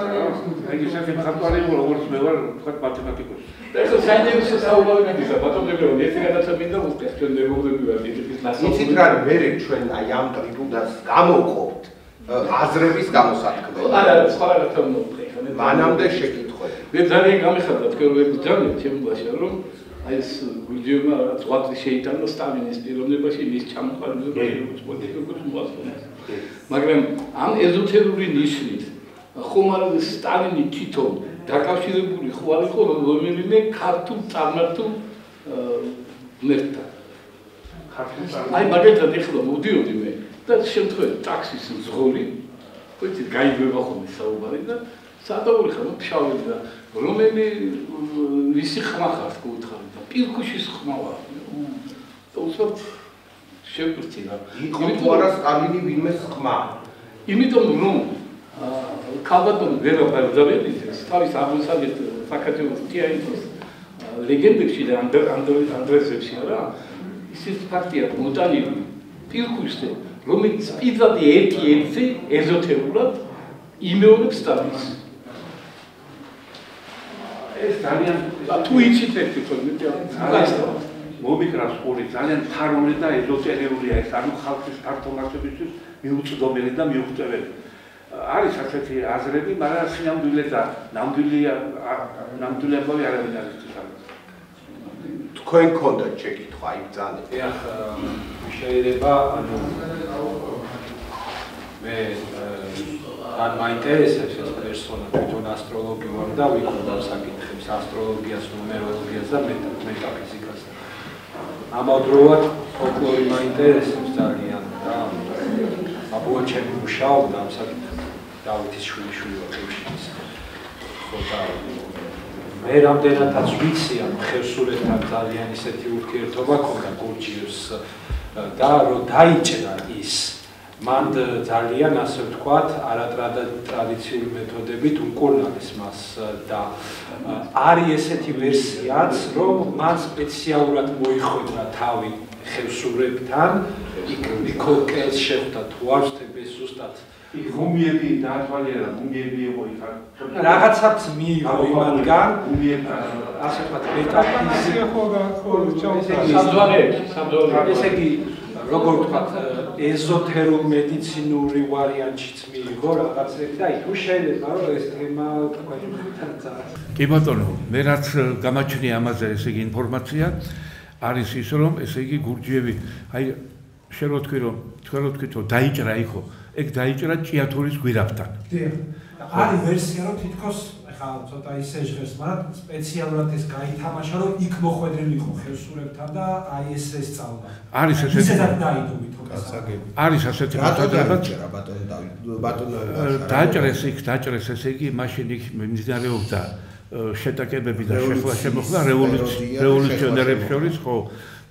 აი ეს ეს ხატვარი იყო, როგორც მე ვარ, თქვა მათემატიკოსი. ეს საინტერესო საუბარია, ბატონებო, ერთი გადაცემინდა უხდეს ჩვენ მეგობრები ვარ, ის ნასაუბარი. იცით რა, მე ჩვენ აი ამ ტრიბუნას გამოვყოფთ აზრების გამოსათქმელი. არა, სხვა რაღაცა მომხდე. მანამდე შეკითხვები. მე ძალიან გამიხარდა თქვენ რომ ძალიან ჩემბაშა რომ აი ეს გურჯიევმა რაღაც ღვაწლი შეიტანა სტალინის პიროვნებაში მის ჩამოყალიბება როგორც პოლიტიკოს მოასწრეს. მაგრამ ამ ეზოთერული ნიშნით ხომ არ სტალინი თვითონ დაკავშირებული ხო არ იყო რომელიმე ქართულ წარმართულ მერთან. აი მაგალითად ეხლა მოდიოდი მე და შემთხვევით ტაქსის ზღოლი, ვიცი, გაიგება ხოლმე საუბარი და სადაური ხარ ფშავები და რომელი ვისი ხმა ხარ გულთხარი და პირქუშის ხმა ვარ. უცებ შეგვიწინა. იმიტომ არა სტალინი ვინმეს ხმა. იმიტომ რომ ქალბატონ ვერა ბერძაველიძეს თავის აღმოსავლეთ საქართველოს თეატრის ლეგენდებში და ანდრესებში არა ისეთ ფაქტია მოტანილი პირქუშზე რომელიც პირდაპირ ერთი ეზოთერულად იმეორებს სტალინს. ეს ძალიან თუ იცით ერთი ხოლმე მომიკრას ორი ძალიან ფარული და ეზოტერიულია ეს ანუ ხალხის ფართო მასებისთვის მიუწვდომელი და მიუღწეველი. არის ასეთი აზრები, მაგრამ სინამდვილე და ნამდვილი ამბავი არავინ არ იცის ამას. თქვენ გქონდათ შეკითხვა იმ ძალიან. ეხ შეიძლება ანუ მე ან მაინტერესებს ეს პერსონა თვითონ ასტროლოგი ვარ და ვიკვლევ საკითხებს ასტროლოგიას, ნუმეროლოგიას და მეტაფიზიკას. ამავდროულად ფოლკლორი მაინტერესებს ძალიან და აბოა ჩემი მუშაობდა ამ საკითხებზე. დავითის შვილი ვარ ხოთა მე რამდენადაც ვიცი ამ ხევსურეთთან ძალიან ისეთი ურთიერთობა ქონდა გურჯიევს და რომ დაიჭრა ის მან ძალიან ასე ვთქვათ არატრადიციული მეთოდებით უკურნალეს მას და არის ესეთი ვერსიაც რომ მან სპეციალურად მოიხვედრა თავი ხევსურეთთან იქ კელს შეხვდა თუ არ ვთქვი ზუსტად მუმიები დაათვალიერა, მუმიები იყო იქ. რაღაცაც მიიღო იმათგან, ასე ვთქვათ, მეტაფიზიკა ხო ესე იგი როგორ ვთქვათ, ეზოთერულ მედიცინური ვარიანტშიც მიიღო რაღაცები და თუ შეიძლება რომ ეს თემა კი ბატონო, მე რაც გამაჩნია ამაზე ესე იგი ინფორმაცია არის ის რომ ესე იგი გურჯიევი აი შენ რო თქვი რომ დაიჭრა იქო, ეგ დაიჭრა ჭიათურის გვირაბთან. არის ვერსია რომ თითქოს ახლა ცოტა ისე ჟღერს, მაგრამ სპეციალურად ეს გაითამაშა რომ იქ მოხვედრილი იყო ხევსურებთან და აი ეს სწავლა. არის ესეთი ისედაც დაიდოვით არის ასეთი მოთხოვნა ბატონო დაჭრეს ესე იგი მაშინ იქ მიმდინარეობდა შეტაკებები და შემოხდა რევოლუციონერებს შორის ხო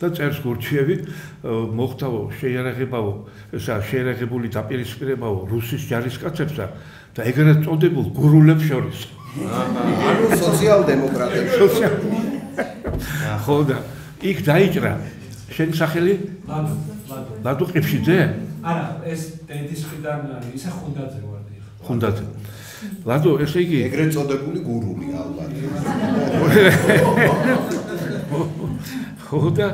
და წერს გურჩიევი მოხდაო შეიარაღებაო ესა შეიარაღებული დაპირისპირებაო რუსის ჯარისკაცებსა და ეგრეთ წოდებულ გურულებს შორის ანუ სოციალ-დემოკრატებს ხო და იქ დაიჭრა შენი სახელი ლადო ყიფშიძე არა ეს დედის ხიდან ისე ხუნდაძე ვარდი ხუნდაძე ლადო ესე იგი ეგრეთ წოდებული გურული ალბათ ხო და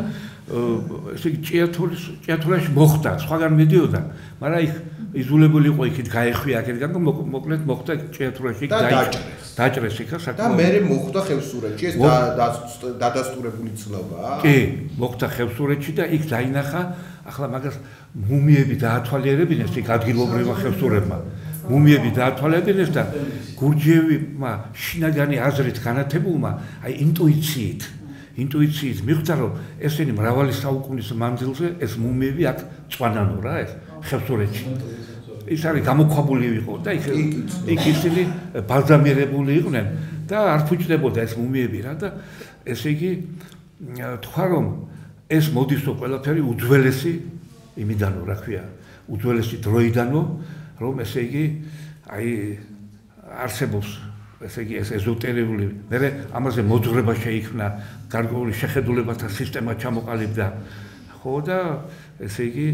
ესე იგი ჭიათურაში მოხდა სხვაგან მიდიოდა მაგრამ იქ იზოლებული იყო იქით გაეხვია აქეთგან და მოკლედ მოხდა ჭიათურაში დაჭრეს იქა და მე მოხდა ხევსურეთში ეს დადასტურებული ცნობაა კი მოხდა ხევსურეთში და იქ დაინახა ახლა მაგას მუმიები დაათვალიერებინეს იქ ადგილობრივმა ხევსურებმა მუმიები დაათვალიერებინეს და გურჯიევმა შინაგანი აზრით განათებულმა აი ინტუიციით მიხვდა რომ ესენი მრავალი საუკუნის მანძილზე ეს მუმიები აქ წვანანო რა ეს ხევსურეთში ის არის გამოქვაბული იყო და იქ ისინი ბალზამირებული იყვნენ და არ ფუჭდებოდა ეს მუმიები რა და ესე იგი თქვა რომ ეს მოდისო ყველაფერი უძველესი იმიდანო რა ქვია უძველესი დროიდანო რომ ესე იგი აი არსებობს ესე იგი ეს ეზოტერიული მე ამაზე მოძღვრება შეიქმნა გარკვეული შეხედულებათა სისტემა ჩამოყალიბდა ხო და ესე იგი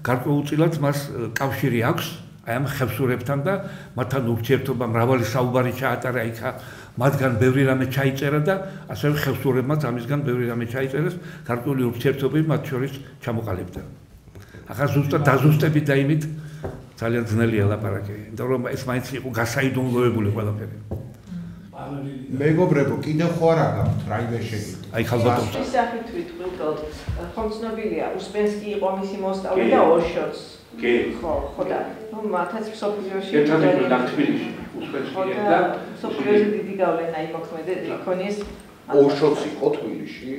გარკვეულწილად მას კავშირი აქვს აი ამ ხევსურებთან და მათთან ურთიერთობა მრავალი საუბარი ჩაატარა იქა მათგან ბევრი რამე ჩაიწერა და ასევე ხევსურებმაც ამისგან ბევრი რამე ჩაიწერეს გარკვეული ურთიერთობები მათ შორის ჩამოყალიბდა ახლა ზუსტად დაზუსტებით და იმით ძალიან ძნელია ლაპარაკი იმიტომ რომ ეს მაინც იყო გასაიდუმლოებული ყველაფერი მეგობრებო კიდევ ხო არა გაქვთ რაიმე შეგიძლიათ აი ხალბატონს ის სახით ვიტყვით ხო ცნობილია უსპენსკი იყო მისი მოსწავლე და ოშოც კი ხო და ნუ მათაც მსოფლიოში ერთად იყო და თბილისში უსპენსკი და მსოფლიოში დიდი გავლენა იქონიეს ოშოც იყო თბილისში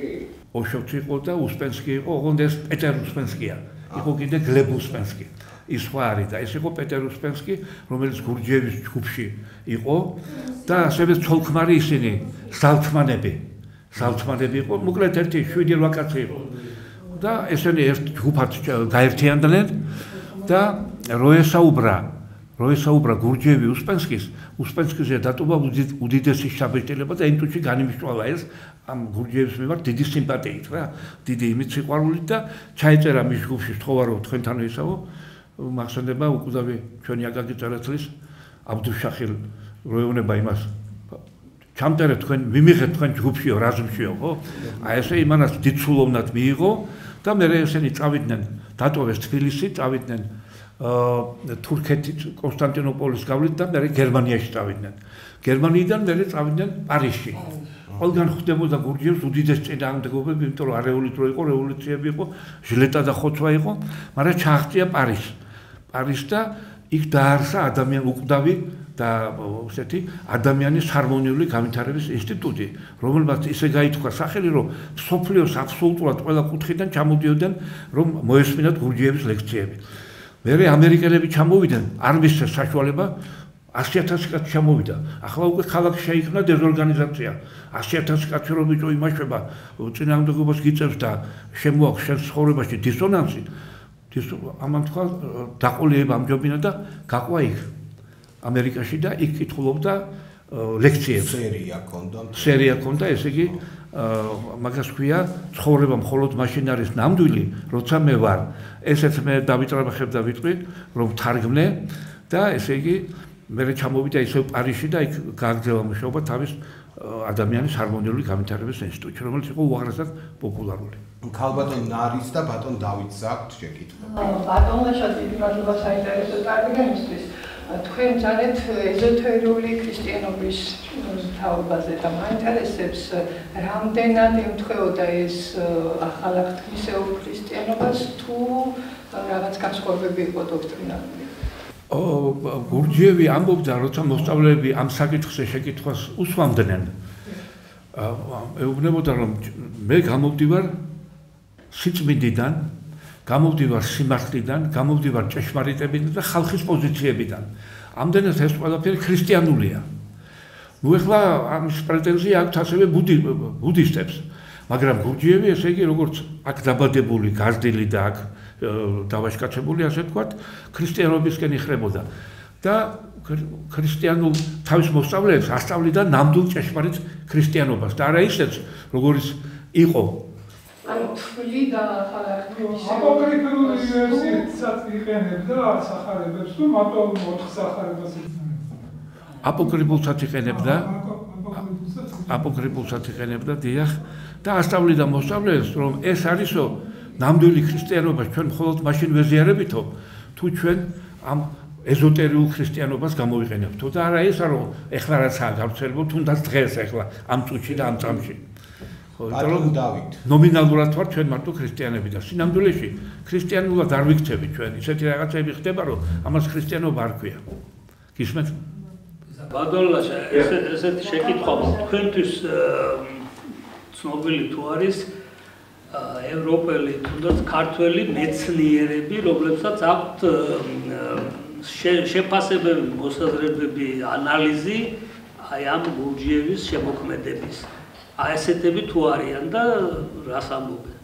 ოშოც იყო და უსპენსკი იყო ოღონდ ეს პეტერ უსპენსკია იყო კიდე გლებ უსპენსკი ის სხვა არის და ეს იყო პეტერ უსპენსკი რომელიც გურჯიევის ჯგუფში იყო და ასევე ცოლქმარი ისინი სალთმანები იყო მოკლედ 7-8 კაცი იყო და ესენი ერთ ჯგუფად გაერთიანდნენ და როესაუბრა გურჯიევი უსპენსკიზე დატოვა უდიდესი შაბეჭდილება და ინტუში განიმშვალა ეს ამ გურჯიევის მიმართ დიდი სიმპათიით რა დიდი იმით სიყვარულით და ჩაეწერა მის ჯგუფში თქვა რომ თქვენთან ისაო მახსენდება უკვდავი ჩვენი აკაკი წერეთლის აბდუშახილ როეუნება იმას ჩამტერე თქვენ მიმიღეთ თქვენ ჯგუფშიო რაზმშიო ხო აი ესე იმანას დიდსულოვნად მიიღო და მე ესენი წავიდნენ დატოვეს თბილისი წავიდნენ თურქეთის კონსტანტინოპოლის გავლით და მე გერმანიაში წავიდნენ გერმანიიდან მე წავიდნენ პარიზში ყველგან ხდებოდა გურჯიევს უდიდესი წინააღმდეგობები იმიტომ რომ არეული დრო იყო რევოლუციები იყო ჟილეტა და ხოცვა იყო მაგრამ ჩააღწია პარიზს და იქ დაარსა უკვდავი და ესეთი ადამიანის ჰარმონიული განვითარების ინსტიტუტი რომელმაც ისე გაითქვა სახელი რომ სოფლიოს აბსოლუტურად ყველა კუთხიდან ჩამოდიოდნენ რომ მოესმინათ გურჯიევის ლექციები მერე ამერიკელები ჩამოვიდნენ არ მისცეს საშუალება 100,000 კაცი ჩამოვიდა ახლა უკვე ქალაქში შეიქმნა დეზორგანიზაცია 100,000 კაცი რომ ბიჭო იმაშება წინააღმდეგობას გიწევს და შემოაქვს შენ ცხოვრებაში დისონანსი ამან თქვა დაყოლიება ამჯობინა და გაყვა იქ ამერიკაში და იქ კითხულობდა ლექციებს სერია ქონდა ესე იგი მაგას ქვია ცხოვრება მხოლოდ მაშინ არის ნამდვილი როცა მე ვარ ესეც მე დავიტრაბახებ და ვიტყვი რომ თარგმნე და ესე იგი მე ჩამოვიდა ისევ პარიზში და იქ გააგრძელა მუშაობა თავის ადამიანის ჰარმონიული განვითარების ინსტიტუტში, რომელიც იყო უაღრესად პოპულარული. ქალბატონ ნარის და ბატონ დავითს აქვთ შეკითხვა. ბატონმა დიდი მადლობა საინტერესო წარდგენისთვის. თქვენ ძალიან ეზოთერიული ქრისტიანობის თაობაზე და მაინტერესებს რამდენად ემთხვეოდა ეს ახალგაზრდისეულ ქრისტიანობას თუ რაღაც განსხვავებები იყო დოქტრინალური. გურჯიევი ამბობდა, როცა მოსწავლეები ამ საკითხზე შეკითხვას უსვამდნენ, ეუბნებოდა, რომ მე გამოვდივარ სიწმინდიდან, გამოვდივარ სიმართლიდან, გამოვდივარ ჭეშმარიტებიდან და ხალხის პოზიციებიდან. ამდენად ეს ყველაფერი ქრისტიანულია. ნუ ეხლა ამის პრეტენზია აქვს ასევე ბუდისტებს, მაგრამ გურჯიევი, ესე იგი, როგორც აქ დაბადებული, გაზრდილი და აქ დავაშკაცებული, ასე ვთქვათ, ქრისტიანობისკენ იხრებოდა და ქრისტიანულ თავის მოსწავლეებს ასწავლიდა ნამდვილ ჭეშმარიტ ქრისტიანობას და არა ისეც, როგორც იყო. ანუ თვლი და ახალგაზრდების აპოკრიფული ვერსიებსაც იყენებდა სახარებებს თუ მარტო 4 სახარებას იყენებდა. აპოკრიფულსაც იყენებდა, დიახ, და ასწავლიდა მოსწავლეებს, რომ ეს არისო ნამდვილი ქრისტიანობა ჩვენ მხოლოდ მაშინ ვეზიარებითო, თუ ჩვენ ამ ეზოტერიულ ქრისტიანობას გამოვიყენებთო და არა ესა, რომ ეხლა რაცაა გავრცელებული, თუნდაც დღეს ეხლა ამ წუთში და ამ წამში. ბატონ დავით. ნომინალურად ვარ ჩვენ მარტო ქრისტიანები და სინამდვილეში ქრისტიანულად არ ვიქცევით ჩვენ. ისეთი რაღაცები ხდება, რომ ამას ქრისტიანობა არ ქვია. გისმენთ? ბადოლაშა, ესეთი შეკითხვა თქვენთვის ცნობილი თუ არის ევროპელი თუნდაც ქართველი მეცნიერები, რომლებსაც აქვთ შეფასებები, მოსაზრებები, ანალიზი აი ამ გურჯიევის შემოქმედების. აი ესეთები თუ არიან და რას ამბობენ?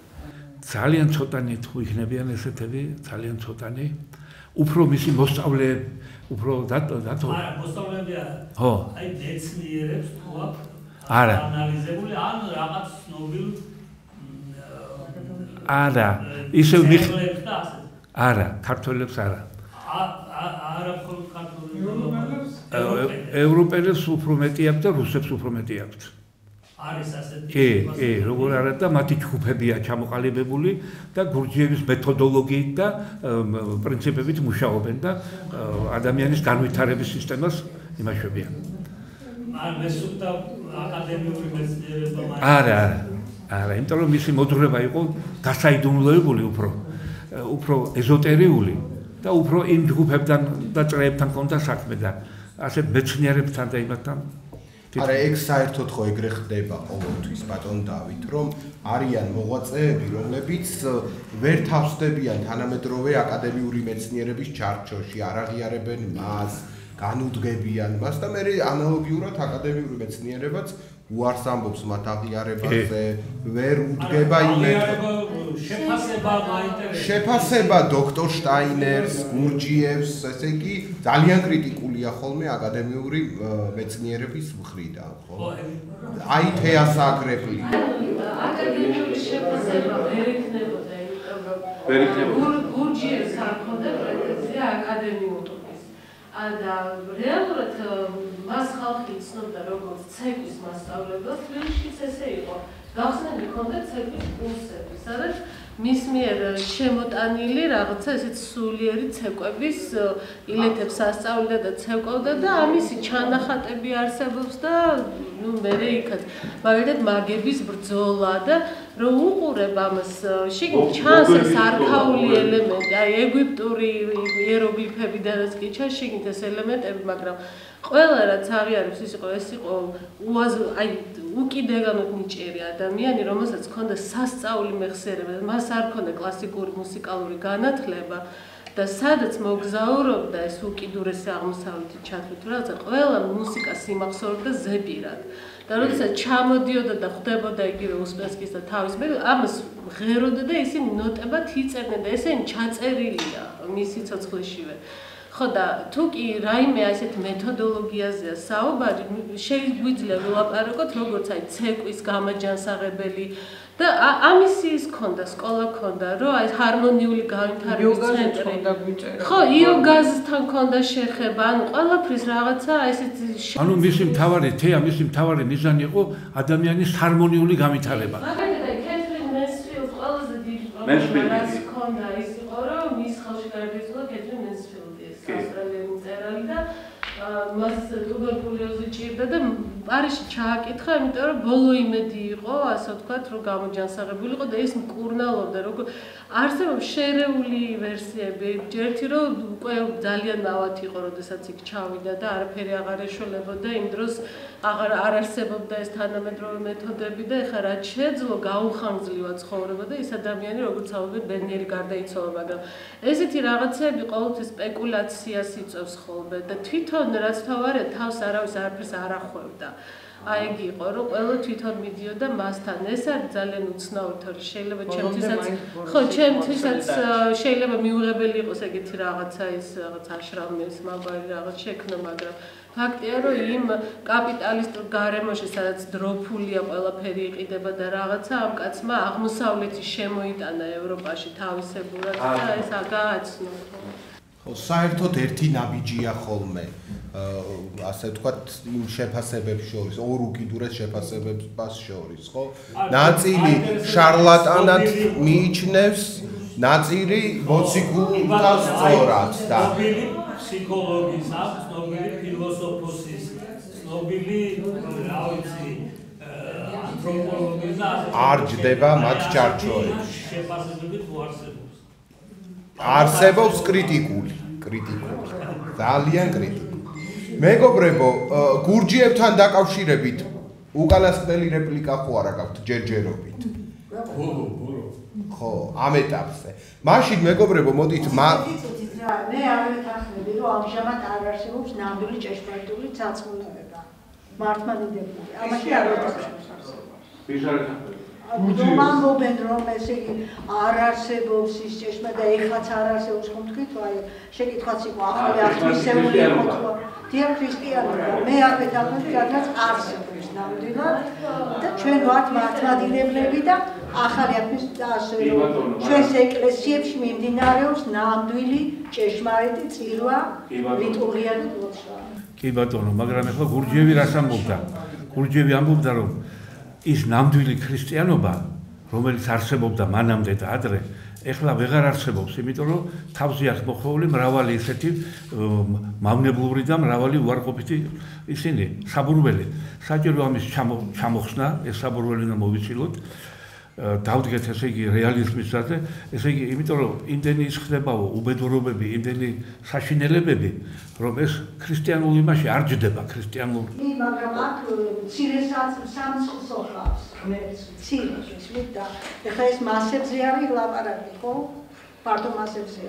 ძალიან ცოტანი თუ იქნებიან ესეთები, ძალიან ცოტანი. უფრო მისი მოსწავლეები, უფრო დათო. არა, მოსწავლეები არა. ხო. აი მეცნიერებს თუ აქვს არა. ანალიზებული ან რაღაც ცნობილ არა, ისევ არა, ქართველებს არა. არა მხოლოდ ქართველებს. ევროპელებს უფრო მეტი აქვს და რუსებს უფრო მეტი აქვს. არის ასეთი. კი, როგორ არა და მათი ჯგუფებია ჩამოყალიბებული და გურჯიევის მეთოდოლოგიით და პრინციპებით მუშაობენ და ადამიანის განვითარების სისტემას იმაშვებიან. არ მესუქდა აკადემიური მეცნიერება. არა, იმიტომ რომ მისი მოძღვრება იყო გასაიდუმლოებული უფრო ეზოტერიული და უფრო იმ ჯგუფებთან და წრეებთან ჰქონდა საქმე და ასე მეცნიერებთან და იმათთან. არა, ეგ საერთოდ ხო ეგრე ხდება ყოველთვის ბატონ დავით, რომ არიან მოღვაწეები, რომლებიც ვერ თავსდებიან თანამედროვე აკადემიური მეცნიერების ჩარჩოში, არ აღიარებენ მას, განუდგებიან მას და მე ანალოგიურად აკადემიური მეცნიერებაც უარს ამბობს მათ აღიარებაზე, ვერ უდგება შეფასება დოქტორ შტაინერს, გურჯიევს, ესე იგი ძალიან კრიტიკულია ხოლმე აკადემიური მეცნიერების მხრიდან, ხო? აი თეას აკრეპლი. აკადემიური შეფასება ვერ იქნებოდა, იმიტომ რომ გურჯიევს არ ჰქონდა პრეტენზია აკადემიურობის. და რეალურად მას ხალხი იცნობდა როგორც ცეკვის მასწავლებლად, თბილისშიც ესე იყო. გახსნილი ჰქონდა ცეკვის კურსები, სადაც მის მიერ შემოტანილი რაღაცა ესეთ სულიერი ცეკვების ილეთებს ასწავლიდა და ცეკვავდა და ამისი ჩანახატები არსებობს და ნუ მერე იქაც მაგალითად მაგების ბრძოლა და რომ უყურებ ამას შიგნით ჩანს ეს არქაული ელემენტი, აი ეგვიპტური იეროგლიფებიდანაც კი ჩანს შიგნით ეს ელემენტები, მაგრამ ყველა რაც აღიარებს ეს იყო აი უკიდეგანოდ ნიჭიერი ადამიანი, რომელსაც ჰქონდა სასწაული მეხსიერება, მას არ ჰქონდა კლასიკური მუსიკალური განათლება და სადაც მოგზაურობდა ეს უკიდურესი აღმოსავლეთის ჩათვლით, რაღაცა ყველა მუსიკას იმახსოვრდა ზეპირად. და როდესაც ჩამოდიოდა და ხვდებოდა იგივე უსპენსკის და თავის ამას ღეროდა და ისინი ნოტებად იწერდნენ და ესენი ჩაწერილია მის სიცოცხლეშივე. ხო და თუ კი რაიმე ასეთ მეთოდოლოგიაზეა საუბარი, შეგვიძლია ვილაპარაკოთ როგორც აი ცეკვის გამაჯანსაღებელი და ამისის ქონდა სკოლა ქონდა რომ აი ჰარმონიული განვითარების ცენტრი ხო იოგაზთან ქონდა შეხება ანუ ყველაფრის რაღაცა ესეთი ანუ მისი მთავარი მიზანი იყო ადამიანის ჰარმონიული განვითარება მაგალითად აი კეთრინ მენსფილდ ყველაზე დიდი პრობლემა ქონდა ის იყო რომ მის ხელში გარდაიცვალა კეთრინ მენსფილდი ეს ავსტრალიური მწერალი და მას ტუბერკულოზი ჭირდა და პარიზში ჩააკითხა, იმიტომ რომ ბოლო იმედი იყო, ასე ვთქვათ, რომ გამოჯანსაღებული იყო და ის მკურნალობდა, როგორ არსებობს შერეული ვერსიები, ერთი რომ უკვე ძალიან ნავათი იყო, როდესაც იქ ჩავიდა და არაფერი აღარ ეშველებოდა, იმ დროს აღარ არსებობდა ეს თანამედროვე მეთოდები და ეხლა რაც შეეძლო გაუხანგძლივად ცხოვრება და ის ადამიანი როგორც ავიღე ბედნიერი გარდაიცვალა, მაგრამ ესეთი რაღაცები ყოველთვის სპეკულაციას იწვევს ხოლმე და თვითონ რაც თავარია თავს არავის არაფერს არ ახვევდა. აი იგი იყო რომ ყველა თვითონ მიდიოდა მასთან. ეს არის ძალიან უცნაური თორე შეიძლება ჩემთვისაც შეიძლება მიუღებელი იყოს ეგეთი რაღაცა ის რაღაც აშრამის მაგარი რაღაც შექმნა, მაგრამ ფაქტია რომ იმ კაპიტალისტურ გარემოში სადაც დროფულია ყველაფერი იყიდება და რაღაცა ამ კაცმა აღმოსავლეთი შემოიტანა ევროპაში თავისებურად და ეს გააცნო. საერთოდ ერთი ნაბიჯია ხოლმე ასე ვთქვათ იმ შეფასებებს შორის ორ უკიდურეს შეფასებებს შორის ხო ნაწილი შარლატანად მიიჩნევს ნაწილი მოციქულთა სწორად და ფსიქოლოგის აქვს ცნობილი ფილოსოფოსის ცნობილი რა ვიცი ანთროპოლოგის და არ ჯდება მათ ჩარჩოებში შეფასებებით არსებობს კრიტიკული ძალიან კრიტიკული მეგობრებო გურჯიევთან დაკავშირებით უკანასკნელი რეპლიკა ხო არა გაქვთ ჯერჯერობით ხო ამ ეტაპზე მაშინ მეგობრებო მოდით მე არ ვეთანხმები რომ ამჟამად არ არსებობს ნამდვილი ჭეშმარიტული სარწმუნოება მართლმადიდებლური ამაში არ ვეთანხმები რომანობენ რომ ესე იგი არ არსებობს ის ჭეშმარიტი და ეხლაც არ არსებობს ხომ თქვით აი შეკითხვაც იყო ახალი ათვისეული იყო თუ დიახ ქრისტიანობა მე არ ვეთანხმები რადგან არსებობს ნამდვილად და ჩვენ ვართ მართლმადიდებლები და ახალი ათვის და ასე რომ ჩვენს ეკლესიებში მიმდინარეობს ნამდვილი ჭეშმარიტი წირვა ლიტურგიადი ლოცვა კი ბატონო მაგრამ ახლა გურჯიევი რას ამბობდა გურჯიევი ამბობდა რომ ის ნამდვილი ქრისტიანობა, რომელიც არსებობდა მანამდე და ადრე, ეხლა ვეღარ არსებობს, იმიტომ რომ თავზე აქვს მოხეული მრავალი ესეთი მავნებლური და მრავალი უარყოფითი ისინი, საბურველი. საჭირო ამის ჩამოხსნა, ეს საბურველი უნდა მოვიცილოთ. დავდგეთ ესე იგი რეალიზმის გზაზე, ესე იგი, იმიტომ რომ იმდენი ის ხდებაო უბედურობები, იმდენი საშინელებები, რომ ეს ქრისტიანულ იმაში არ ჯდება ქრისტიანულ. მაგრამ აქ მცირესაც სამწყსო ხავს, მცირე და ეხლა ეს მასებზე არის ლაპარაკი, ხო? ფართო მასებზე.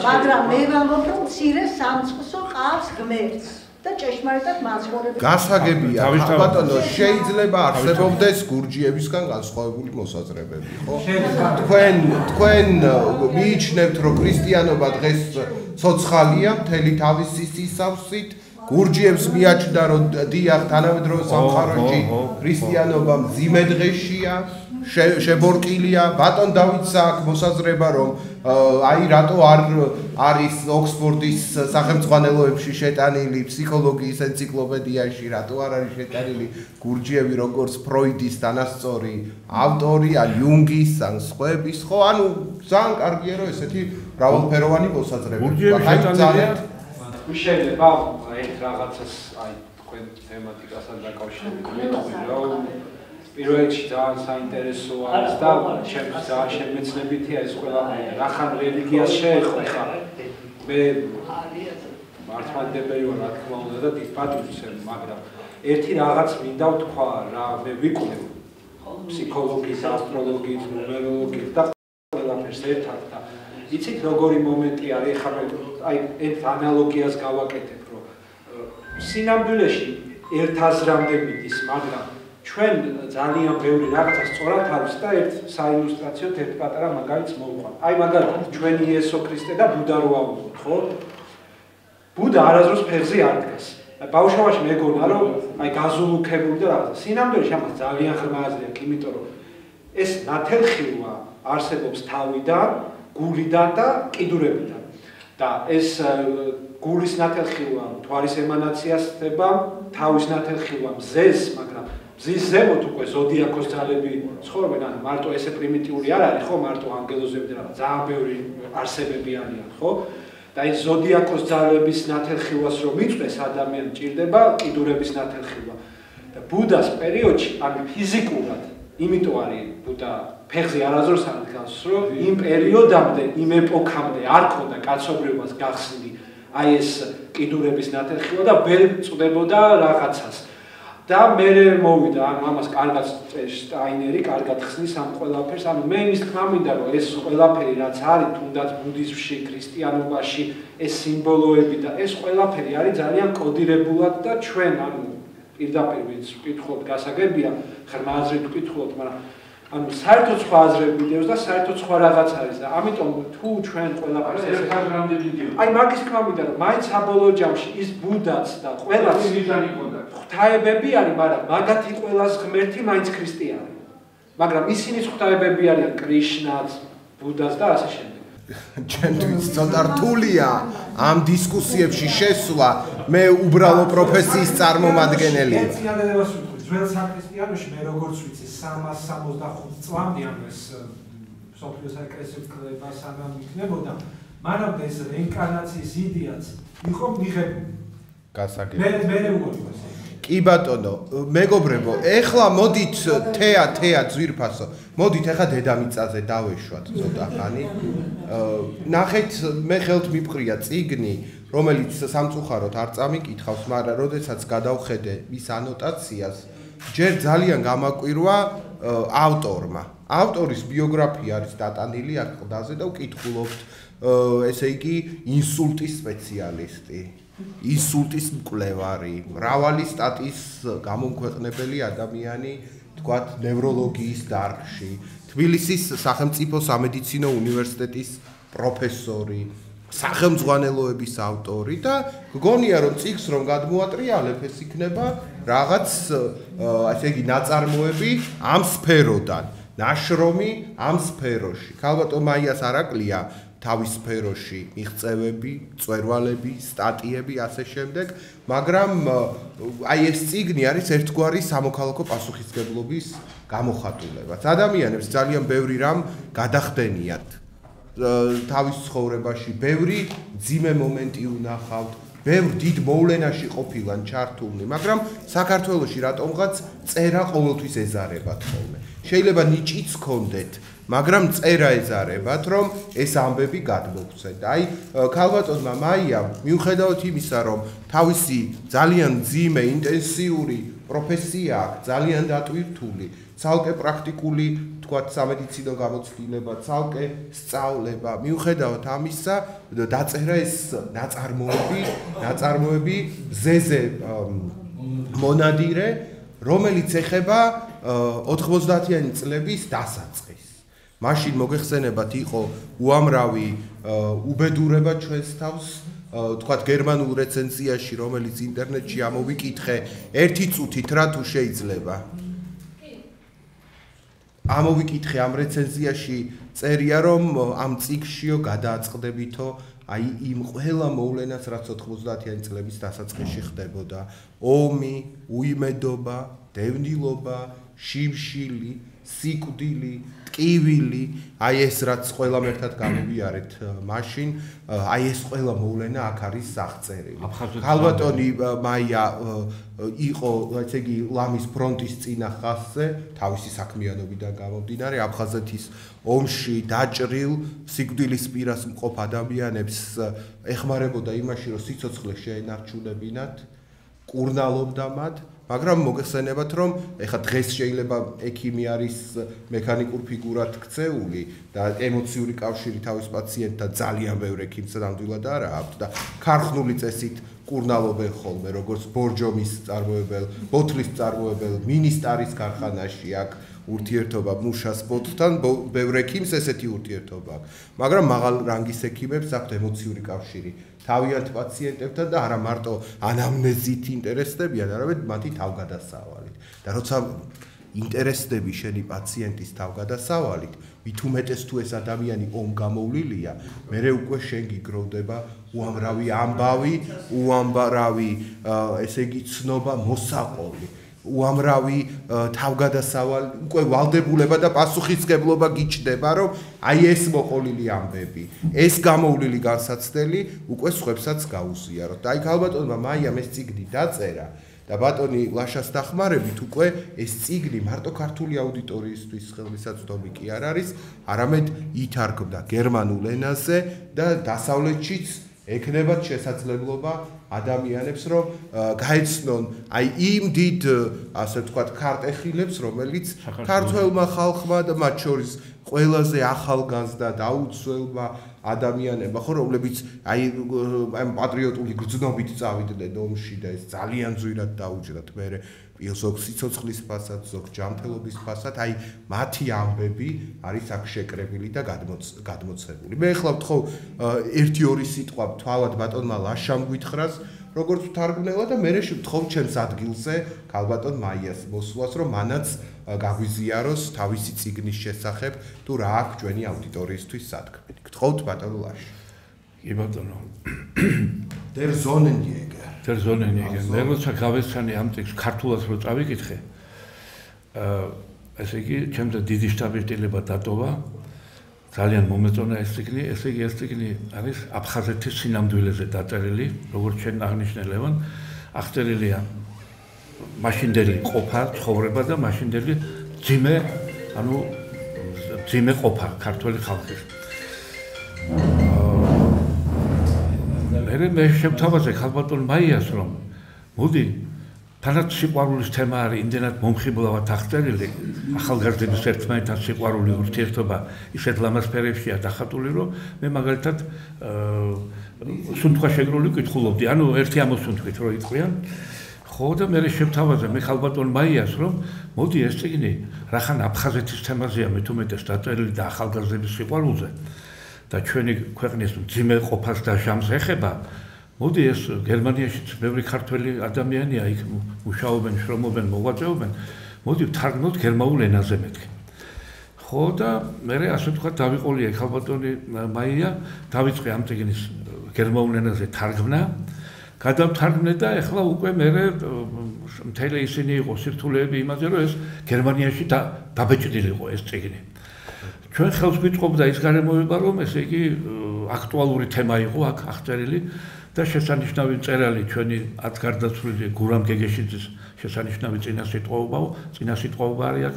მაგრამ მე ვამბობ, რომ მცირე სამწყსო ხავს ღმერთს. და ჭეშმარიტად მაცხოვრები გასაგებია ბატონო შეიძლება არსებობდეს გურჯიევისგან განსხვავებული მოსაზრებები ხო თქვენ მიიჩნევთ რომ ქრისტიანობა დღეს ცოცხალია მთელი თავისი სისავსით გურჯიევს მიაჩნდა რომ დიახ თანამედროვე სამყაროში ქრისტიანობა მძიმე დღეშია შებორკილია ბატონ დავითს აქვს მოსაზრება რომ აი რატო არ არის ოქსფორდის სახელმძღვანელოებში შეტანილი ფსიქოლოგიის ენციკლოპედიაში რატო არ არის შეტანილი გურჯიევი როგორც ფროიდის დანასწორი ავტორი ან იუნგის ან სხვების ხო ანუ ძალიან კარგია რომ ესეთი მრავალფეროვანი მოსაზრებები აქვს შეიძლება ერთ რაღაცას აი თქვენ თემატიკასთან დაკავშირებით მეთქვი რომ პირველ რიგში ძალიან საინტერესო არის და ჩემთვის ძალიან შემეცნებითია ეს ყველაფერი რახან რელიგიას შეეხო ხა მე მართლმადიდებელი ვარ რა თქმა უნდა და დიდ პატრიოტი მაგრამ ერთი რაღაც მინდა ვთქვა რა მე ვიკვლევ ფსიქოლოგიის, ასტროლოგიის, ნუმეროლოგიის და ყველაფერს ერთად და იცით როგორი მომენტი არის ხა მე აი ერთ ანალოგიას გავაკეთებ რომ სინამდვილეში ერთ აზრამდე მიდის მაგრამ ჩვენ ძალიან ბევრი რაღაცა სწორად არის და ერთ საილუსტრაციოდ ერთ პატარა მაგალითს მოვყვან. აი მაგალითად ჩვენი იესო ქრისტე და ბუდა რო ავუხოთ, ხო? ბუდა არასდროს ფეხზე არ დგას. ბავშვობაში მეგონა რომ აი გაზულუქებული და რაღაცა. სინამდვილეში ამას ძალიან ღრმა აზრი აქვს, იმიტომ რომ ეს ნათელხილვა არსებობს თავიდან, გულიდან და კიდურებიდან. და ეს გულის ნათელხილვა მთვარის ემანაციას ხდება, თავის ნათელხილვა მზეს, მაგრამ მზის ზემოთ უკვე ზოდიაქოს ძალები ცხოვრობენ, ანუ მარტო ესე პრიმიტიული არ არის, ხო, მარტო ანგელოზები და რაღაც ძალიან ბევრი არსებები არიან, ხო? და ის ზოდიაქოს ძალების ნათელხილვას რომ იწვეს ადამიანი ჭირდება კიდურების ნათელხილვა. და ბუდას პერიოდში, ანუ ფიზიკურად, იმიტომ არის ბუდა ფეხზე არასდროს არ დგას, რომ იმ პერიოდამდე, იმ ეპოქამდე არ ქონდა კაცობრიობას გახსნილი აი ეს კიდურების ნათელხილვა და ვერ წვდებოდა რაღაცას. და მე მოვიდა, ანუ ამას კარგად შტაინერი, კარგად ხსნის ამ ყველაფერს, ანუ მე იმის თქმა მინდა, რომ ეს ყველაფერი რაც არის, თუნდაც ბუდიზმში, ქრისტიანობაში, ეს სიმბოლოები და ეს ყველაფერი არის ძალიან კოდირებულად და ჩვენ, ანუ პირდაპირ ვინც ვკითხულობთ, გასაგებია, ღრმა აზრით ვკითხულობთ, მაგრამ ანუ საერთოდ სხვა აზრები ვიდეოს და საერთოდ სხვა რაღაც არის და ამიტომ თუ ჩვენ ყველაფერს ეს აი მაგის თქმა მინდა, რომ მაინც საბოლოო ჯამში ის ბუდაც და ყველაც ღვთაებები არის, მაგრამ მაგათი ყველას ღმერთი მაინც ქრისტიანი. მაგრამ ისინიც ღვთაებები არიან კრიშნაც, ბუდას და ასე შემდეგ. ჩვენთვის ცოტა რთულია ამ დისკუსიებში შესვლა, მე უბრალო პროფესიის წარმომადგენელი. ძველ საქრისტიანოში მე როგორც ვიცი 365 წლამდე ანუ ეს სოფლიოს ეკლესიის კლება სანამ იქნებოდა, მანამდე ეს რეინკარნაციის იდეაც იყო მიღებული. გასაგებია. მე უგონია. კი ბატონო, მეგობრებო, ეხლა მოდით თეა ძვირფასო. მოდით ეხლა დედამიწაზე დავეშვათ ცოტა ხანი. ნახეთ, მე ხელთ მიფყრია წიგნი, რომელიც სამწუხაროდ არ წამიკითხავს, მაგრამ როდესაც გადავხედე ის ანოტაციას, ჯერ ძალიან გამაკვირვა ავტორმა. ავტორის ბიოგრაფია არის დატანილი აქ ყდაზე და ვკითხულობთ, ესე იგი, ინსულტის სპეციალისტი. ინსულტის მკვლევარი, მრავალი სტატიის გამომქვეყნებელი ადამიანი, თქვათ, ნევროლოგიის დარგში, თბილისის სახელმწიფო სამედიცინო უნივერსიტეტის პროფესორი, სახელმძღვანელოების ავტორი და გგონია რომ წიგნს რომ გადმოატრიალებ ეს იქნება რაღაც ასე იგი ნაწარმოები ამ სფეროდან, ნაშრომი ამ სფეროში. ქალბატონ მაიას არაკლია თავის სფეროში მიღწევები, წვერვალები, სტატიები, ასე შემდეგ, მაგრამ აი ეს წიგნი არის ერთგვარი სამოქალაქო პასუხისმგებლობის გამოხატულებაც. ადამიანებს ძალიან ბევრი რამ გადახდენიათ თავის ცხოვრებაში, ბევრი ძიმე მომენტი უნახავთ, ბევრ დიდ მოვლენაში ყოფილან ჩართულნი, მაგრამ საქართველოში რატომღაც წერა ყოველთვის ეზარებათ ხოლმე. შეიძლება ნიჭიც გქონდეთ, მაგრამ წერა ეზარებათ, რომ ეს ამბები გადმოგცეთ. აი, ქალბატონმა მაიამ, მიუხედავად იმისა, რომ თავისი ძალიან ძიმე, ინტენსიური პროფესია აქვს, ძალიან დატვირთული, ცალკე პრაქტიკული, თქვათ, სამედიცინო გამოცდილება, ცალკე სწავლება, მიუხედავად ამისა, დაწერა ეს ნაწარმოები ზეზე მონადირე, რომელიც ეხება 90-იანი წლების დასაწყისს. მაშინ მოგეხსენებათ იყო უამრავი უბედურება ჩვენს თავს, თქვათ გერმანულ რეცენზიაში, რომელიც ინტერნეტში ამოვიკითხე, ერთი წუთით რა თუ შეიძლება. ამოვიკითხე ამ რეცენზიაში წერია, რომ ამ წიგნშიო გადააწყდებითო აი იმ ყველა მოვლენას, რაც 90-იანი წლების დასაწყისში ხდებოდა, ომი, უიმედობა, დევნილობა, შიმშილი, სიკვდილი, ტკივილი, აი ეს რაც ყველამ ერთად გამოვიარეთ მაშინ, აი ეს ყველა მოვლენა აქ არის აღწერილი. ქალბატონი მაია იყო, ესე იგი, ლამის ფრონტის წინა ხაზზე, თავისი საქმიანობიდან გამომდინარე, აფხაზეთის ომში დაჭრილ სიკვდილის პირას მყოფ ადამიანებს ეხმარებოდა იმაში, რომ სიცოცხლე შეენარჩუნებინათ, კურნალობდა მათ. მაგრამ მოგეხსენებათ, რომ ეხლა დღეს შეიძლება ექიმი არის მექანიკურ ფიგურად ქცეული და ემოციური კავშირი თავის პაციენტთან ძალიან ბევრ ექიმს ნამდვილად არა აქვს და ქარხნული წესით კურნალობენ ხოლმე, როგორც ბორჯომის წარმოებელ, ბოთლის წარმოებელ, მინისტარის ქარხანაში აქ ურთიერთობა მუშა სპორტთან, ბევრ ექიმს ესეთი ურთიერთობა აქვს. მაგრამ მაღალ რანგის ექიმებს აქვთ ემოციური კავშირი თავიანთ პაციენტებთან და არა მარტო ანამნეზით ინტერესდებიან, არამედ მათი თავგადასავალით. და როცა ინტერესდები შენი პაციენტის თავგადასავალით, მით უმეტეს თუ ეს ადამიანი ომგამოვლილია, მერე უკვე შენ გიგროვდება უამრავი ამბავი, უამრავი ესე იგი ცნობა მოსაყოლი, უამრავი თავგადასავალი, უკვე ვალდებულება და პასუხისმგებლობა გიჩნდება, რომ აი ეს მოყოლილი ამბები, ეს გამოვლილი განსაცდელი უკვე სხვებსაც გაუზიაროთ. და აი ქალბატონმა მაიამ ეს წიგნი დაწერა და ბატონი ლაშას დახმარებით უკვე ეს წიგნი მარტო ქართული აუდიტორიისთვის ხელმისაწვდომი კი არ არის, არამედ ითარგმნა გერმანულ ენაზე და დასავლეთშიც ექნებათ შესაძლებლობა ადამიანებს, რომ გაეცნონ აი იმ დიდ, ასე ვთქვათ, ქარტეხილებს, რომელიც ქართველმა ხალხმა და მათ შორის ყველაზე ახალგაზრდა დაუცველმა ადამიანებმა, ხო, რომლებიც აი პატრიოტული გრძნობით წავიდნენ ომში და ეს ძალიან ძვირად დაუჯდათ მერე ზოგ სიცოცხლის ფასად, ზოგ ჯანმრთელობის ფასად, აი მათი ამბები არის აქ შეკრებილი და გადმოცემული. მე ახლა ვთხოვ ერთი-ორი სიტყვა თავად ბატონმა ლაშამ გვითხრას, როგორც თარგმნელა და მე ვთხოვ ჩემს ადგილზე ქალბატონ მაიას მოსვლას, რომ მანაც გაგვიზიაროს თავისი წიგნის შესახებ თუ რა აქვს ჩვენი აუდიტორიისთვის სათქმელი. გთხოვთ ბატონო ლაშ. კი ბატონო. Der Sonnenjäger. Der Sonnenjäger. მე როცა გავეცანი ამ ტექსტს ქართულად რო წავიკითხე, ესე იგი, ჩემს დიდი შტაბილობა დატოვა. ძალიან მომეწონა ეს წიგნი, ესე იგი ეს წიგნი არის აფხაზეთის სინამდვილეზე დაწერილი, როგორც ჩვენ აღნიშნე ლევან, აღწერილია მაშინდელი ყოფა, ცხოვრება და მაშინდელი ძიმე ყოფა ქართველი ხალხის. მე შევთავაზე ქალბატონ მაიას, რომ მოდი თანაც სიყვარულის თემა არის იმდენად მომხიბლავად აღწერილი, ახალგაზრდების ერთმანეთთან სიყვარული ურთიერთობა ისეთ ლამაზ ფერებშია დახატული, რომ მე მაგალითად სუნთქვა შეგრული ვკითხულობდი, ანუ ერთი ამოსუნთქვით რო იყვიან. ხო და მე შევთავაზე მე ქალბატონ მაიას, რომ მოდი ეს წიგნი რახან აფხაზეთის თემაზეა მე თუმეტეს დაწერილი და ახალგაზრდების სიყვარულზე და ჩვენი ქვეყნის ძიმე ყოფას და ჟამს ეხება. მოდი ეს გერმანიაში ბევრი ქართველი ადამიანია, იქ მუშაობენ, შრომობენ, მოღვაწეობენ. მოდი ვთარგმნოთ გერმანულ ენაზე მეთქი. ხო და მე ასე ვთქვათ დავიყოლია ქალბატონი მაია, დავიწყე ამ წიგნის გერმანულ ენაზე თარგმნა. გადავთარგმნე და ეხლა უკვე მე მთელი ისინი იყო სირთულეები იმაზე, რომ ეს გერმანიაში დაბეჭდილიყო ეს წიგნი. ჩვენ ხელს გვიწყობდა ის გარემოება, რომ ესე იგი აქტუალური თემა იყო აქ აღწერილი და შესანიშნავი მწერალი ჩვენი ათ გარდაცვლილი გურამ გეგეშიძის შესანიშნავი წინასიტყვაობა არის აქ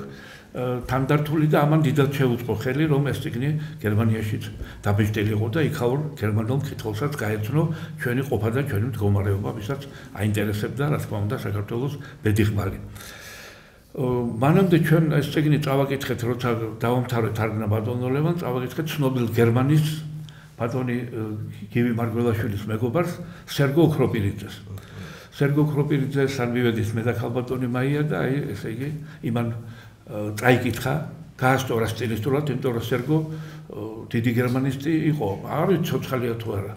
თანდართული და ამან დიდად შეუწყო ხელი, რომ ეს წიგნი გერმანიაშიც დაბეჭდილიყო და იქაურ გერმანულ მკითხველსაც გაეცნო ჩვენი ყოფა და ჩვენი მდგომარეობა, ვისაც აინტერესებდა, რა თქმა უნდა, საქართველოს ბედიღმალი. მანამდე ჩვენ ეს წიგნი წავაკითხეთ, როცა დავამთავრეთ თარგმნა ბატონო ლევან, წავაკითხეთ ცნობილ გერმანის ბატონი გივი მარგველაშვილის მეგობარს, სერგო ოქროპირიძეს. სერგო ოქროპირიძესთან მივედით მე და ქალბატონი მაია და აი ესე იგი იმან წაიკითხა, გაასწორა სტილისტურად, იმიტომ რომ სერგო დიდი გერმანისტი იყო, არ ვიცი ცოცხალია თუ არა.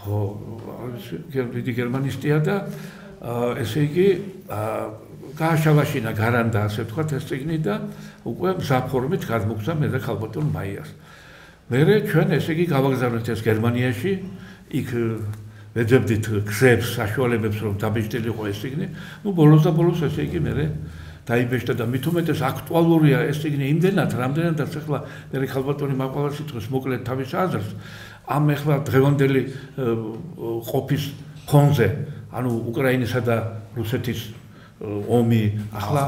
ხო, დიდი გერმანისტია და ესე იგი გააშალაშინა გარანდა, ასე ვთქვათ, ეს წიგნი და უკვე მზაფორმით გადმოგცა მე და ქალბატონ მაიას. მერე ჩვენ ესე იგი გავაგზავნეთ ეს გერმანიაში, იქ ვეძებდით გზებს, საშუალებებს, რომ დაბეჭდილიყო ეს წიგნი. ნუ ბოლოს და ბოლოს ესე იგი მერე დაიბეჭდა და მით უმეტეს აქტუალურია ეს წიგნი იმდენად, რამდენადაც ახლა მე ქალბატონი მაყვალა სიტყვის მოკლედ თავის აზრს, ამ ახლა დღევანდელი ყოფის ფონზე, ანუ უკრაინისა და რუსეთის ომი, ახლა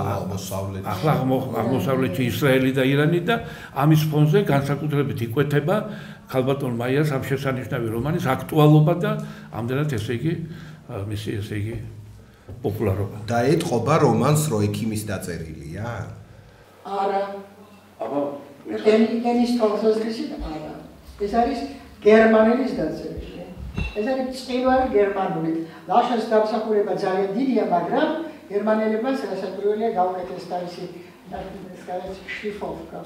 აღმოსავლეთში ისრაელი და ირანი და ამის ფონზე განსაკუთრებით იკვეთება ქალბატონ მაიას ამ შესანიშნავი რომანის აქტუალობა და ამდენად ესე იგი მისი ესე იგი პოპულარობა. დაეთყობა რომანს რო ექიმის დაწერილია? არა. აბა, ექიმის თვალსაზრისით არა. ეს არის გერმანელის დაწერილი. ეს არის წყილვარი გერმანული. ლაშას დამსახურება ძალიან დიდია, მაგრამ გერმანელებმა სასაკვირველია გაუკეთეს თავისი შრიფოვკა.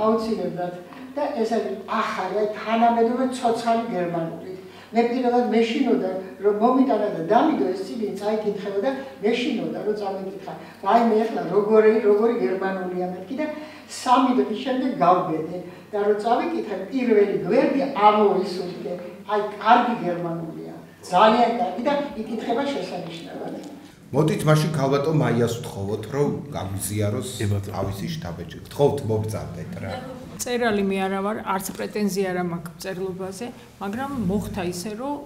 აუცილებლად და ეს არის ახალი, თანამედროვე ცოცხალი გერმანული. მე პირადად მეშინოდა, რომ მომიტანა და დამიდო ეს წიგნი წაიკითხება და მეშინოდა, რომ წამიკითხა. რაიმე ახლა როგორი გერმანულია მეთქი და 3 დღის შემდეგ გავბედე და რომ წავიკითხე პირველი გვერდი ამოვისურვე. აი, კარგი გერმანულია. ძალიან კარგი და იკითხება შესანიშნავად. მოდით მაშინ ქალბატონ მაიას ვთხოვოთ, რომ გამიზიაროს თავისი შტაბეჭი. გთხოვთ მოგწადეთ რა. წერალი მე არა ვარ, არც პრეტენზია არ მაქვს წერლობაზე, მაგრამ მოხდა ისე, რომ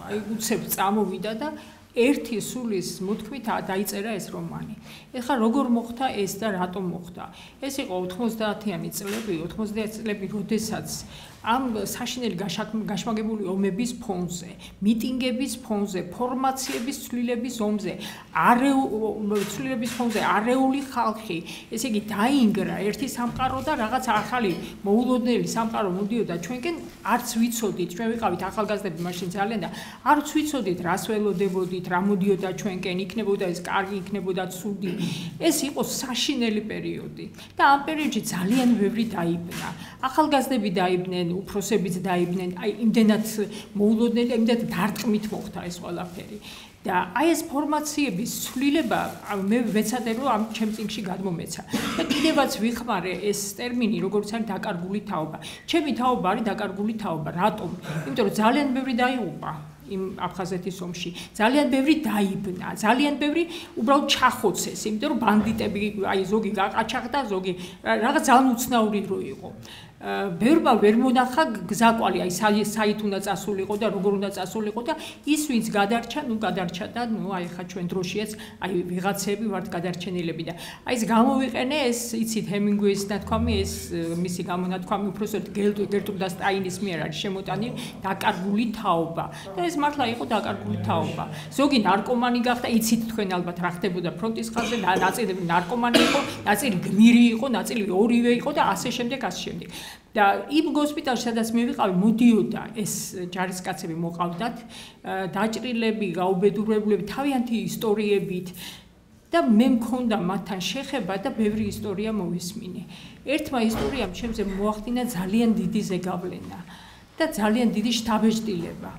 აი უცებ წამოვიდა და ერთი სულის მოთქმით დაიწერა ეს რომანი. ეხლა როგორ მოხდა ეს და რატომ მოხდა? ეს იყო 90-იანი წლები, 90-იანი წლები, როდესაც ამ საშინელი გაშმაგებული ომების ფონზე, მიტინგების ფონზე, ფორმაციების ცვლილების ომზე, ცვლილების ფონზე არეული ხალხი, ესე იგი დაინგრა ერთი სამყარო და რაღაც ახალი მოულოდნელი სამყარო მოდიოდა ჩვენკენ, არც ვიცოდით, ჩვენ ვიყავით ახალგაზრდები მაშინ ძალიან და არც ვიცოდით, რას ველოდებოდით, რა მოდიოდა ჩვენკენ, იქნებოდა ეს კარგი, იქნებოდა ცუდი. ეს იყო საშინელი პერიოდი და ამ პერიოდში ძალიან ბევრი დაიბნა. ახალგაზრდები დაიბნენ, უფროსებიც დაიბნენ, აი იმდენად მოულოდნელი, იმდენად დარტყმით მოხდა ეს ყველაფერი. და აი ეს ფორმაციების ცვლილება მე ვეცადე რომ ამ ჩემ წიგნში გადმომეცა. და კიდევაც ვიხმარე ეს ტერმინი როგორც არის დაკარგული თაობა. ჩემი თაობა არის დაკარგული თაობა. რატომ? იმიტომ რომ ძალიან ბევრი დაიღუპა იმ აფხაზეთის ომში. ძალიან ბევრი დაიბნა, ძალიან ბევრი უბრალოდ ჩახოცეს, იმიტომ რომ ბანდიტები აი ზოგი გაყაჩაღდა, ზოგი რაღაც ძალიან უცნაური დრო იყო. ბევრმა ვერ მონახა გზაკვალი, აი საით უნდა წასულიყო და როგორ უნდა წასულიყო და ის ვინც გადარჩა, გადარჩა და აი ხა ჩვენ დროშიაც აი ვიღაცები ვართ გადარჩენილები და აი ეს გამოვიყენე ეს იცით ჰემინგუეის ნათქვამი, ეს მისი გამონათქვამი უბრალოდ გერტრუდა სტაინის მიერ არის შემოტანილი დაკარგული თაობა და ეს მართლა იყო დაკარგული თაობა. ზოგი ნარკომანი გახდა, იცით თქვენ ალბათ რა ხდებოდა ფრონტის ხაზზე, ნაწილი ნარკომანი იყო, ნაწილი გმირი იყო, ნაწილი ორივე იყო და ასე შემდეგ, ასე შემდეგ. და იმ ჰოსპიტალში სადაც მე ვიყავი, მოდიოდა ეს ჯარისკაცები მოყავდათ, დაჭრილები, გაუბედურებულები, თავიანთი ისტორიებით და მე მქონდა მათთან შეხება და ბევრი ისტორია მოვისმინე. ერთმა ისტორიამ ჩემზე მოახდინა ძალიან დიდი ზეგავლენა და ძალიან დიდი შთაბეჭდილება.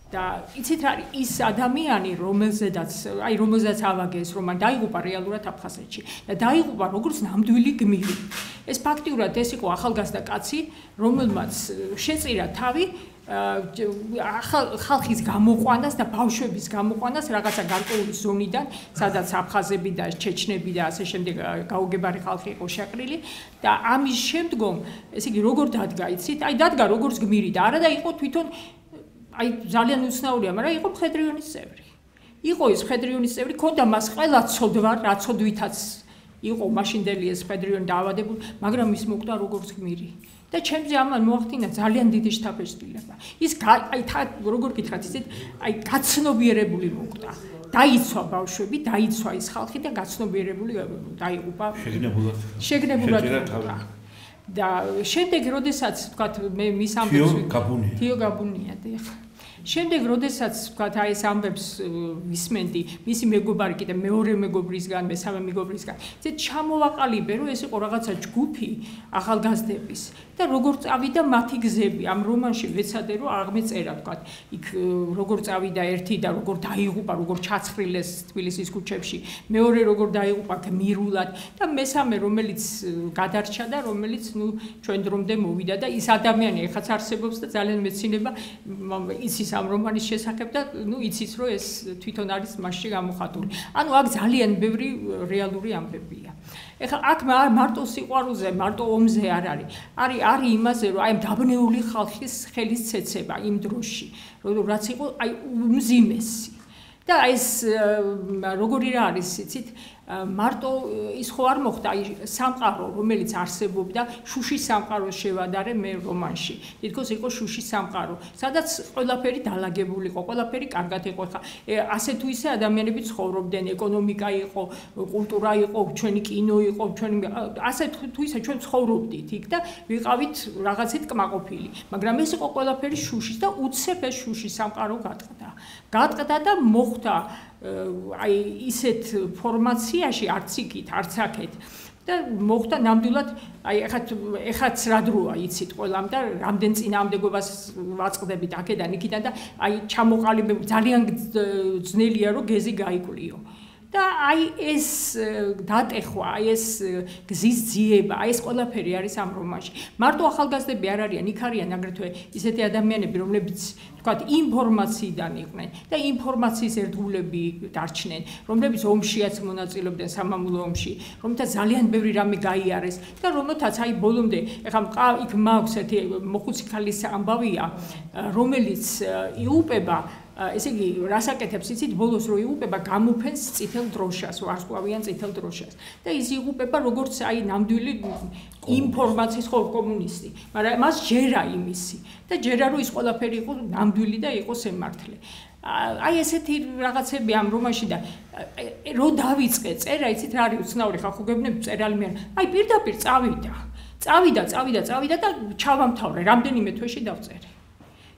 და იცით რა არის ის ადამიანი, რომელზეც ავაგე ეს რომანი, დაიღუპა რეალურად აფხაზეთში და დაიღუპა როგორც ნამდვილი გმირი. ეს ფაქტიურად ეს იყო ახალგაზრდა კაცი, რომელმაც შეწირა თავი ხალხის გამოყვანას და ბავშვების გამოყვანას რაღაცა გარკვეული ზონიდან, სადაც აფხაზები და ჩეჩნები და ასე შემდეგ გაუგებარი ხალხი იყო შეყრილი და ამის შემდგომ, ესე იგი როგორ დადგა იცით? აი დადგა როგორც გმირი და არა და იყო თვითონ აი ძალიან უცნაურია, მაგრამ იყო მხედრიონის წევრი. იყო ის მხედრიონის წევრი, ქონდა მას ყველა ცოდვა, რა ცოდვითაც იყო მაშინდელი ეს მხედრიონი დაავადებული, მაგრამ ის მოკვდა როგორც გმირი. და ჩემზე ამან მოახდინა ძალიან დიდი შთაბეჭდილება. ის აი როგორ გითხრათ, იცით, აი გაცნობიერებული მოკვდა. დაიცვა ბავშვები, დაიცვა ის ხალხი და გაცნობიერებული დაიღუპა. შეგნებულად. და შემდეგ როდესაც ვთქვათ მე მის ამბებს თიო გაბუნია დიახ. შემდეგ როდესაც ვთქვათ აი ეს ამბებს ვისმენდი, მისი მეგობარი კიდე მეორე მეგობრისგან, მესამე მეგობრისგან, ისე ჩამოვაყალიბე რომ ეს იყო რაღაცა ჯგუფი ახალგაზრდების და როგორ წავიდა მათი გზები. ამ რომანში ვეცადე რომ აღმეწერა ვთქვათ, იქ როგორ წავიდა ერთი და როგორ დაიღუპა, როგორ ჩაცხრილეს თბილისის ქუჩებში, მეორე როგორ დაიღუპა გმირულად და მესამე რომელიც გადარჩა და რომელიც ჩვენ დრომდე მოვიდა და ის ადამიანი ეხაც არსებობს და ძალიან მეცინება იცის ამ რომანის შესახებ და იცის რომ ეს თვითონ არის მასში გამოხატული. ანუ აქ ძალიან ბევრი რეალური ამბებია. ეხლა აქ მარტო სიყვარულზე, მარტო ომზე არ არის. არის იმაზე რომ აი ამ დაბნეული ხალხის ხელის ცეცება იმ დროში, რაც იყო აი უმზიმესი. და ეს როგორი რა არის იცით მარტო ის ხო არ მოხდა აი სამყარო რომელიც არსებობდა შუშის სამყაროს შევადარე მე რომანში თითქოს იყო შუშის სამყარო სადაც ყველაფერი დალაგებული იყო ყველაფერი კარგად იყო ხა ასე თუ ისე ადამიანები ცხოვრობდნენ ეკონომიკა იყო კულტურა იყო ჩვენი კინო იყო ჩვენი ასე თუ ისე ჩვენ ცხოვრობდით იქ და ვიყავით რაღაცით კმაყოფილი მაგრამ ეს იყო ყველაფერი შუშის და უცებ ეს შუშის სამყარო გატყდა და მოხდა აი ისეთ ფორმაციაში არც იქით არც აქეთ და მოხდა ნამდვილად აი ეხაც რა დროა იცით ყველამ და რამდენ წინააღმდეგობას ვაწყდებით აქედან იქიდან და აი ჩამოყალიბებული ძალიან ძნელია რომ გეზი გაიკვლიო და აი ეს დატეხვა აი ეს გზის ძიება აი ეს ყველაფერი არის ამ რომანში მარტო ახალგაზრდები არ არიან იქ არიან აგრეთვე ისეთი ადამიანები რომლებიც თქვათ ინფორმაციიდან იყვნენ და ინფორმაციის ერთგულები დარჩნენ რომლებიც ომშიაც მონაწილეობდნენ სამამულო ომში რომელთა ძალიან ბევრი რამე გაიარეს და რომელთაც აი ბოლომდე ეხლა იქ მაქვს ერთი მოხუცი ქალის ამბავია რომელიც იუპება ესე იგი რასაკეთებს იცით ბოლოს რო იუპება გამოფენს წითელ დროშას ვარსკვლავიან წითელ დროშას და ის იუპება როგორც აი ნამდვილი ინფორმაციის ხო კომუნისტი მაგრამ მას ჯერა იმისი და ჯერა რომ ის ყველაფერი იყო ნამდვილი და იყო სემართლე აი ესეთი რაღაცები ამ რომანში და რო დავიწყე წერა იცით რა არის უცნაური ხალხოგებნები წერალი მე აი პირდაპირ წავიდა და ჩავამთავრე რამდენიმე თვეში დავწერე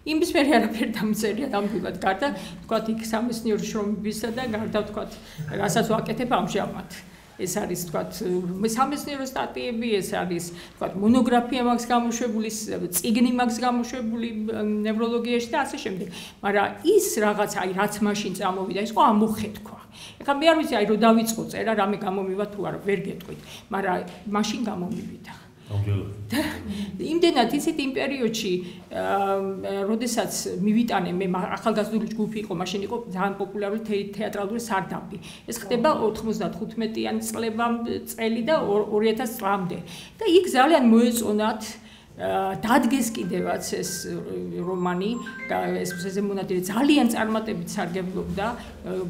იმის მე არაფერი დამწერია ნამდვილად გარდა თქვათ იქ სამეცნიერო შრომებისა და გარდა თქვათ რასაც ვაკეთებ ამჟამად ეს არის თქვათ სამეცნიერო სტატიები ეს არის თქვათ მონოგრაფია მაქვს გამოშვებული წიგნი მაქვს გამოშვებული ნევროლოგიაში და ასე შემდეგ მაგრამ ის რაღაც აი რაც მაშინ წამოვიდა ის ხო ამოხეთქვა ეხლა მე არ ვიცი აი რომ დავიწყო წერა რამე გამომივა თუ არა ვერ გეტყვით მაგრამ მაშინ გამომივიდა იმდენად იცით იმ პერიოდში როდესაც მივიტანე მე ახალგაზრდული ჯგუფი იყო მაშინ იყო ძალიან პოპულარული თეატრალური სარდაფი ეს ხდება 95-იანი წელი და 2000 წლამდე და იქ ძალიან მოეწონათ დადგეს კიდევაც ეს რომანი ეს მონადირე ძალიან წარმატებით სარგებლობდა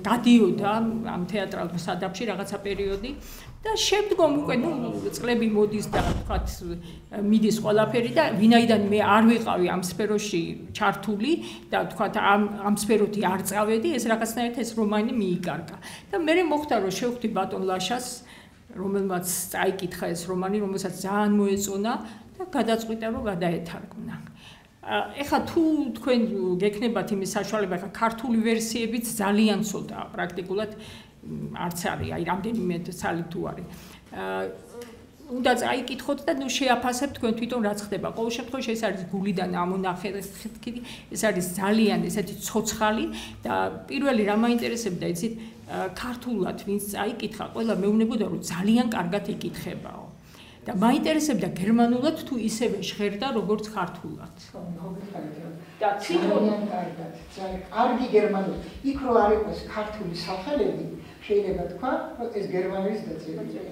გადიოდა ამ თეატრალურ სარდაფში რაღაცა პერიოდი და შემდგომ უკვე წლები მოდის და თქვათ მიდის ყველაფერი და ვინაიდან მე არ ვიყავი ამ სფეროში ჩართული და თქვათ ამ სფეროთი არ წავედი ეს რაღაცნაირად ეს რომანი მიიკარგა და მე მოხდა რომ შევხვდი ბატონ ლაშას რომელმაც წაიკითხა ეს რომანი რომელსაც ძალიან მოეწონა და გადაწყვიტა რომ გადაეთარგმნა ეხლა თუ თქვენ გექნებათ იმის საშუალება ეხლა ქართული ვერსიებიც ძალიან ცოტაა პრაქტიკულად არც არის აი რამდენიმე ცალი თუ არის უნდა წაიკითხოთ და შეაფასებთ თქვენ თვითონ რაც ხდება ყოველ შემთხვევაში ეს არის გულიდან ამონახე ეს არის ძალიან ესეთი ცოცხალი და პირველი რა მაინტერესებდა იცით ქართულად ვინც წაიკითხა ყველა მეუბნებოდა რომ ძალიან კარგად იკითხებაო და მაინტერესებდა გერმანულად თუ ისევე ჟღერდა როგორც ქართულად და ძალიან კარგად კარგი გერმანული იქ რო არ იყოს ქართული სახელები შეიძლება თქვა რომ ეს გერმანულის დაწერილია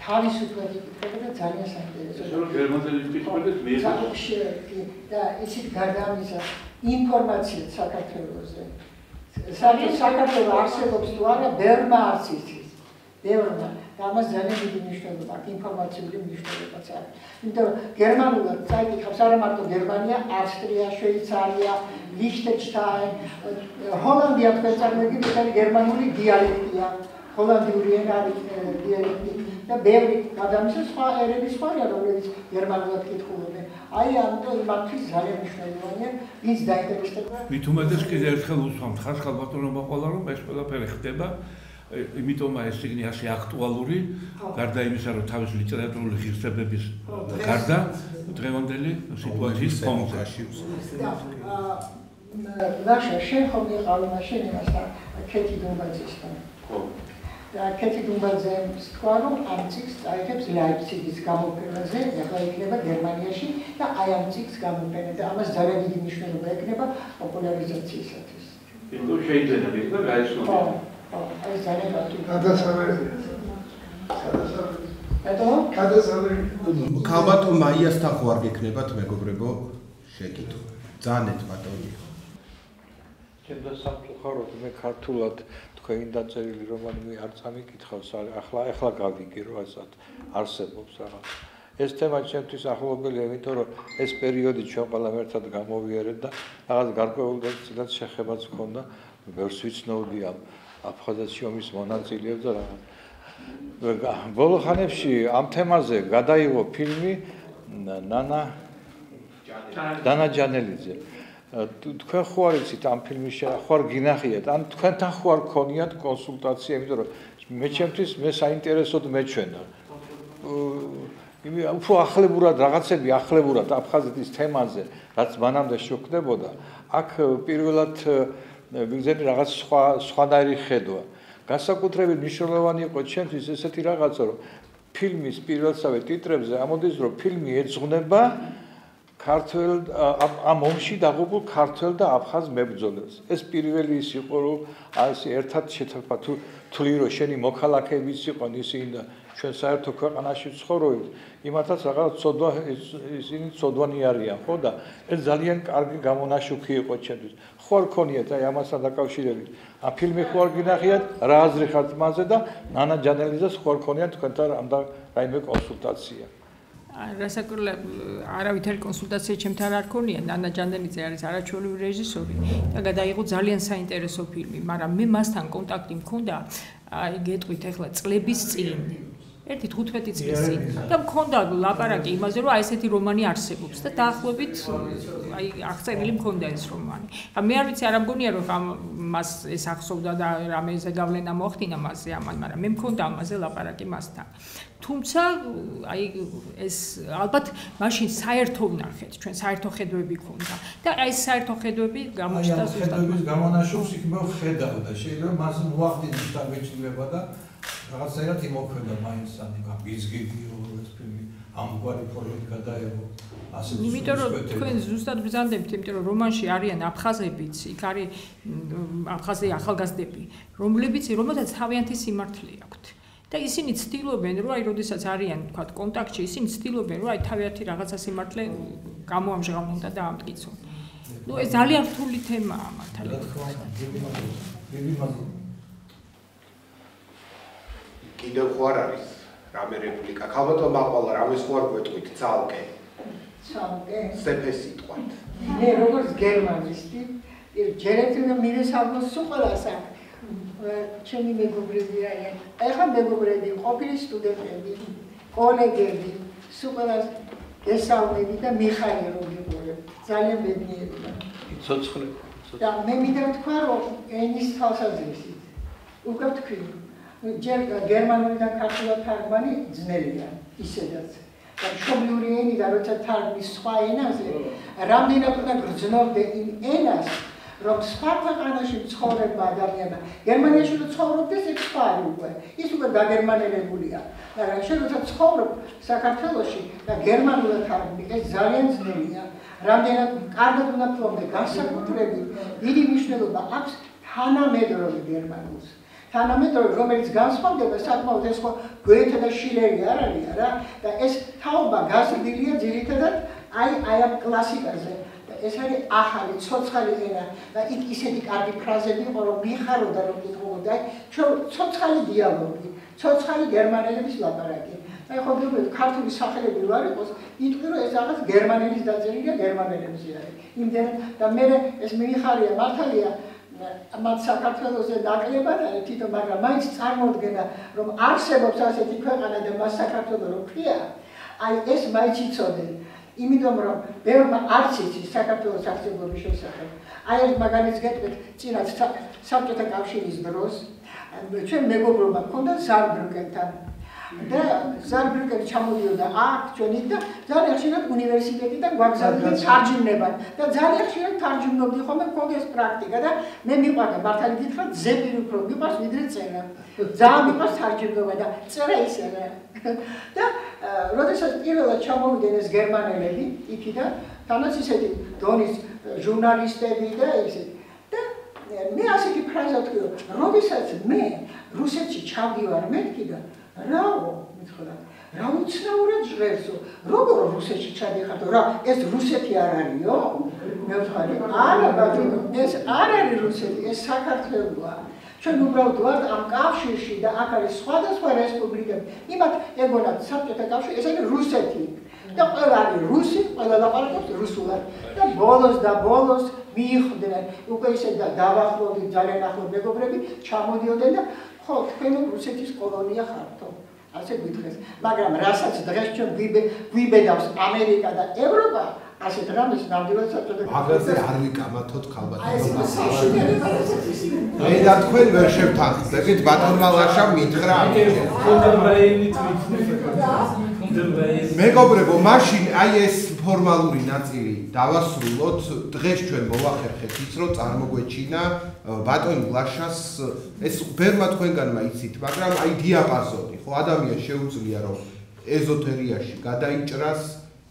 თავისუფლად იკითხება და ძალიან საინტერესოა ეს გერმანელი ფიქრობთ მე და ისიც გარდა ამისა ინფორმაცია საქართველოზე საქართველოს არსებობს თუ არა ბევრმა არც იცის ბევრმა და ამას ძალიან დიდი მნიშვნელობა აქვს ინფორმაციული მნიშვნელობაც არის იმიტომ რომ გერმანულად წაიკითხავს არა მარტო გერმანია ავსტრია შვეიცარია ლიხტენშტაინი ჰოლანდია თქვენ წარმოგიდგენთ ეს გერმანული დიალექტია ჰოლანდიური ენა არის დიალექტი და ბევრი ადამიანის სხვა ერების ხარია რომლებიც გერმანულად კითხულობენ აი ამიტომ იმათთვის ძალიან მნიშვნელოვანია ვინც დაინტერესდება მით უმეტეს კიდევ ერთხელ უსვამთ ხალხალ ბატონობა ყველა რომ ეს ყველაფერი ხდება იმიტომ ეს ციგნი ასე აქტუალური გარდა იმისა რომ თავის ლიტერატურული ღირსებების გარდა დღევანდელი სიტუაციის ფონზე ლაშა შენ ხომ იყავი მაშინ იმასთან ქეთი დუმბაძესთან და ქეთი დუმბაძემ თქვა რომ ამ ციგს წაიღებს ლაიფციგის გამოფენაზე ახლა იქნება გერმანიაში და აი ამ ციგს გამოფენა და ამას ძალიან დიდი მნიშვნელობა ექნება პოპულარიზაციისათვის იმიტომ შეიძლება და გაიცნობა აი ძალიან ქალბატონ მაიასთან ხო არ გექნებათ მეგობრებო შეკითხვა ძალიან ბატონი ჩემდა სამწუხაროდ მე ქართულად თქვენი დაწერილი რომანი არ წამიკითხავს, ახლა გავიგე რომ ასად არსებობს რაღაც. ეს თემა ჩემთვის ახლობელია, იმიტომ რომ ეს პერიოდი ჩვენ ყველამ ერთად გამოვიარეთ და რაღაც გარკვეულ წილად შეხებაც ჰქონდა, ბევრს ვიცნობდი ამ აფხაზეთში ომის მონაწილეებს და რაღაც. ბოლო ხანებში ამ თემაზე გადაიღო ფილმი ნანა ჯანელიძე. თქვენ ხო არ იცით ამ ფილმის ხო არ გინახიათ, ან თქვენთან ხო არ გქონიათ კონსულტაცია, იმიტომ რომ მე ჩემთვის მე საინტერესოდ მეჩვენა. უფრო ახლებურად რაღაცები ახლებურად აფხაზეთის თემაზე, რაც მანამდე შეგდებოდა, აქ პირველად ვიგზავნა რაღაც სხვანაირი ხედვა. განსაკუთრებით მნიშვნელოვანი იყო ჩემთვის ესეთი რაღაცა, რომ ფილმის პირველსავე ტიტრებზე ამოდის, რომ ფილმი ეძღვნება ქართველ ამ ომში დაღუპულ ქართველ და აფხაზ მებრძოლებს. ეს პირველი ის იყო, რომ ასე ერთად შეთანხმა თვლი რომ შენი მოქალაქეებიც იყვნენ ისინი და ჩვენ საერთო ქვეყანაში ცხოვრობთ, იმათაც რაღაც ცოდვა ისინი ცოდვანი არიან, ხო და ეს ძალიან კარგი გამონაშუქი იყო ჩემთვის. ხო არ გქონიათ აი ამასთან დაკავშირებით. ამ ფილმი ხო არ გინახიათ, რა აზრი ხართ მასზე და ნანა ჯანელიძეს ხო არ გქონიათ თქვენთან რაიმე კონსულტაცია. რასაკვირველია, არავითარი კონსულტაცია ჩემთან არ ქონია. ნანა ჯანელიძე არის არაჩვეულებრივი რეჟისორი და გადაიღო ძალიან საინტერესო ფილმი, მაგრამ მე მასთან კონტაქტი მქონდა, აი გეტყვით ახლა წლების წინ. 15 წლის წინ და მქონდა ლაპარაკი იმაზე, რომ აი ესეთი რომანი არსებობს და დაახლოებით აი აღწერილი მქონდა ეს რომანი. მე არ ვიცი, არ ამგონია რომ მას ეს ახსოვდა და რამე ზეგავლენა მოახდინა მასზე ამან, მაგრამ მე მქონდა ამაზე ლაპარაკი მასთან. თუმცა აი ეს ალბათ მაშინ საერთო ვნახეთ, ჩვენ საერთო ხედვები ქონდა და აი ეს საერთო ხედვები გამოჩნდა ზუსტად. ხედვების გამონაშუქს იქნება ხედავდა, შეიძლება მას მოახდინოს დაგეჭირება და რაღაცაერად იმოქმედა მაინც ამ ბიზგიდიო ეს ფილმი ამგვარი ფორმით გადაეღო. იმიტომ რომ თქვენ ზუსტად ბრძანდებით, იმიტომ რომ რომანში არიან აფხაზებიც, იქ არის აფხაზი ახალგაზრდები, რომელთაც თავიანთი სიმართლე აქვთ. და ისინი ცდილობენ, რომ აი როდესაც არიან, თქვათ, კონტაქტში, ისინი ცდილობენ, რომ აი თავიანთი რაღაცა სიმართლე გამოამჟღავნონ და დაამტკიცონ. ნუ ეს ძალიან რთული თემაა მართალია. კიდევ ხო არ არის რამე რეპლიკა. ქალბატონ მაყვალა, რამეს ხო არ გვეტყვით ცალკე? ცალკე? სეფე სიტყვით. მე როგორც გერმანისტი, ჯერეთი უნდა მივესალმოს სულ ასაკ. ჩემი მეგობრები არიან. ეხლა მეგობრები, ყოფილი სტუდენტები, კოლეგები, სულ გესალმები და მიხარია რომ გიყურებ. ძალიან ბედნიერია. ცოცხლე. და მე მინდა თქვა, რომ ენის თვალსაზრისით უკვე თქვი, ჯერ გერმანულიდან ქართულად თარგმანი ძნელია, ისედაც. და მშობლიური ენიდან როცა თარგმნის სხვა ენაზე, რამდენად უნდა გრძნობდე იმ ენას, რომ სხვა ქვეყანაში ცხოვრება ადამიანმა, გერმანიაში რო ცხოვრობდეს, ეს სხვა არის უკვე. ის უკვე დაგერმანელებულია. მაგრამ შენ როცა ცხოვრობ საქართველოში და გერმანულად თარგმნი, ეს ძალიან ძნელია. რამდენად კარგად უნდა ფლობდე, განსაკუთრებით დიდი მნიშვნელობა აქვს თანამედროვე გერმანულს. თანამედროვე, რომელიც განსხვავდება საკმაოდ ეს ხო გოეთე და შილერი არ არის რა და ეს თაობა გაზრდილია ძირითადად აი ამ კლასიკაზე. ეს არის ახალი ცოცხალი ენა და იქ ისეთი კარგი ფრაზები იყო რომ მიხაროდა რომ გითხოდა აი ჩვენ ცოცხალი დიალოგი, ცოცხალი გერმანელების ლაპარაკი. აი ხო გიყვეთ ქართული სახელები ვარ იყოს, იტყვი რომ ეს რაღაც გერმანელის დაწერილია გერმანელებზე არის. იმდენ და მე ეს მიხარია მართალია მათ საქართველოზე ნაკლებად არის თვითონ, მაგრამ მაინც წარმოუდგენა რომ არსებობს ასეთი ქვეყანა და მას საქართველო რო ქვია, აი ეს მაინც იცოდნენ. იმიტომ რომ ბევრმა არც იცის საქართველოს არსებობის შესახებ. აი ეს მაგალითს გეტყვით, წინათ საბჭოთა კავშირის დროს ჩვენ მეგობრობა მქონდა ზარბრუკენთან. და ზარბრუკენი ჩამოდიოდა აქ ჩვენი და ძალიან ხშირად უნივერსიტეტიდან გვაგზავნიდა თარჯიმნებად და ძალიან ხშირად თარჯიმნობდი ხოლმე, მქონდა ეს პრაქტიკა და მე მიყვარდა მართალი გითხრათ, ზეპირი უფრო მიყვარს ვიდრე წერა. ძალიან მიყვარს თარჯიმნობა და წერა ისე რა. და როდესაც პირველად ჩამოვიდნენ ეს გერმანელები იქიდან, თანაც ისეთი დონის ჟურნალისტები და ისეთი. და მე ასეთი ფრაზა თქვი, როდესაც მე რუსეთში ჩავდივარ მეთქი და რაო, მითხრა, რა უცნაურად ჟღერსო, როგორ რუსეთში ჩადიხარ, რა ეს რუსეთი არ არისო? მე ვთქვი, არა ბატონო, ეს არ არის რუსეთი, ეს საქართველოა. ჩვენ უბრალოდ ვართ ამ კავშირში და აქ არის სხვადასხვა რესპუბლიკები. იმათ ეგონათ საბჭოთა კავშირი, ეს არის რუსეთი. და ყველა არის რუსი, ყველა ლაპარაკობს რუსულად. და ბოლოს მიიხდნენ, უკვე ისე დავახლოვდით ძალიან ახლო მეგობრები, ჩამოდიოდნენ და ხო, თქვენ რუსეთის კოლონია ხართო. ასე გითხეს. მაგრამ რასაც დღეს ჩვენ გვიბედავს ამერიკა და ევროპა, ასეთ რამეს ნამდვილად საბჭოთა მაგაზე არ ვიკამათოთ ქალბატონო. მე და თქვენ ვერ შევთანხმდებით, ბატონმა ლაშამ მითხრა. მეგობრებო, მაშინ აი ეს ფორმალური ნაწილი დავასრულოთ. დღეს ჩვენ მოვახერხეთ ის, რომ წარმოგვეჩინა ბატონ ლაშას ეს ბერმა თქვენგანმა იცით, მაგრამ აი დიაპაზონი, ხო, ადამიანს შეუძლია რომ ეზოთერიაში გადაიჭრას,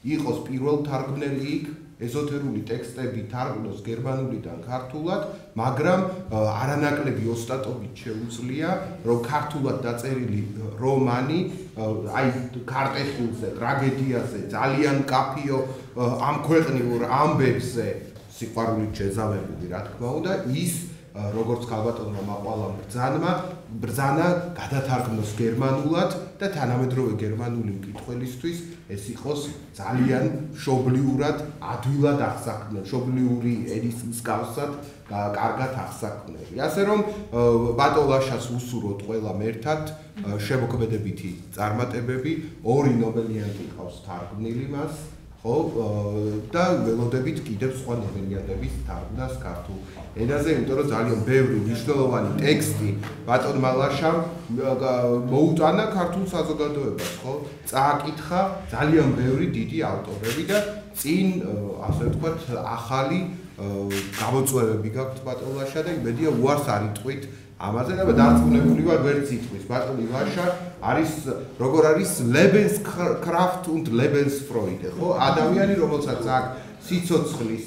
იყოს პირველ თარგმნელი იქ, ეზოთერული ტექსტები თარგმნოს გერმანულიდან ქართულად, მაგრამ არანაკლები ოსტატობით შეუძლია, რომ ქართულად დაწერილი რომანი, აი ქარტეხილზე, ტრაგედიაზე, ძალიან კაფიო ამ ქვეყნიურ ამბებზე სიყვარულით შეზავებული, რა თქმა უნდა, ის როგორც ქალბატონმა მაყვალა ბრძანა გადათარგმნოს გერმანულად და თანამედროვე გერმანული მკითხველისთვის ეს იყოს ძალიან მშობლიურად, ადვილად აღსაქმნელი, მშობლიური ენის მსგავსად კარგად აღსაქმნელი. ასე რომ ბატონ ლაშას უსურვოთ ყველამ ერთად შემოქმედებითი წარმატებები, 2 ნობელიანტი ყავს თარგმნილი მას, ხო, და ველოდებით კიდევ სხვა ნობელიანტების თარგმნას ქართულ ენაზე, იმიტომ რომ ძალიან ბევრი მნიშვნელოვანი ტექსტი ბატონმა ლაშამ მოუტანა ქართულ საზოგადოებას, ხო? წააკითხა ძალიან ბევრი დიდი ავტორები და წინ, ასე ვთქვათ, ახალი გამოწვევები გაქვთ ბატონ ლაშა და იმედია უარს არ იტყვით ამაზე და დარწმუნებული ვარ ვერც იტყვის. ბატონი ლაშა არის როგორ არის Lebenskraft und Lebensfreude, ხო? ადამიანი, რომელსაც აქვს სიცოცხლის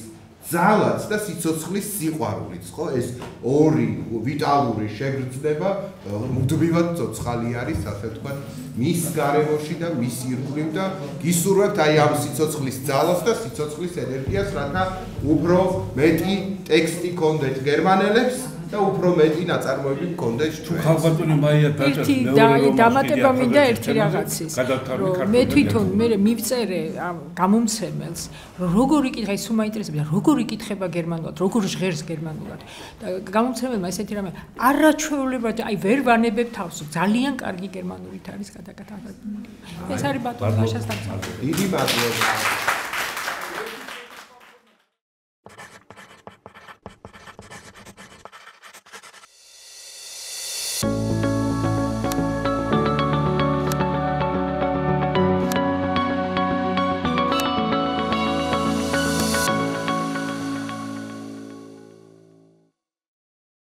ძალაც და სიცოცხლის სიყვარულიც, ხო? ეს ორი ვიტალური შეგრძნება მუდმივად ცოცხალი არის, ასე ვთქვათ, მის გარემოში და მის ირგვლივ და გისურვებთ აი ამ სიცოცხლის ძალას და სიცოცხლის ენერგიას, რათა უფრო მეტი ტექსტი გქონდეთ გერმანელებს და უფრო მეტი ნაწარმოები გქონდეს ჩვენ. ხალბატონი მაია დაჭერს მეორე დამატება მინდა ერთი რაღაცის. მე თვითონ მე მივწერე ამ გამომცემელს, როგორ იკითხა, ის უმაინტერესებდა, როგორ იკითხება გერმანულად, როგორ ჟღერს გერმანულად. და გამომცემელმა ესეთი რამე არაჩვეულებრივად, აი ვერ ვანებებ თავს, ძალიან კარგი გერმანულით არის გადაკეთებული. ეს არის ბატონ ლაშას დამცავი. დიდი მადლობა.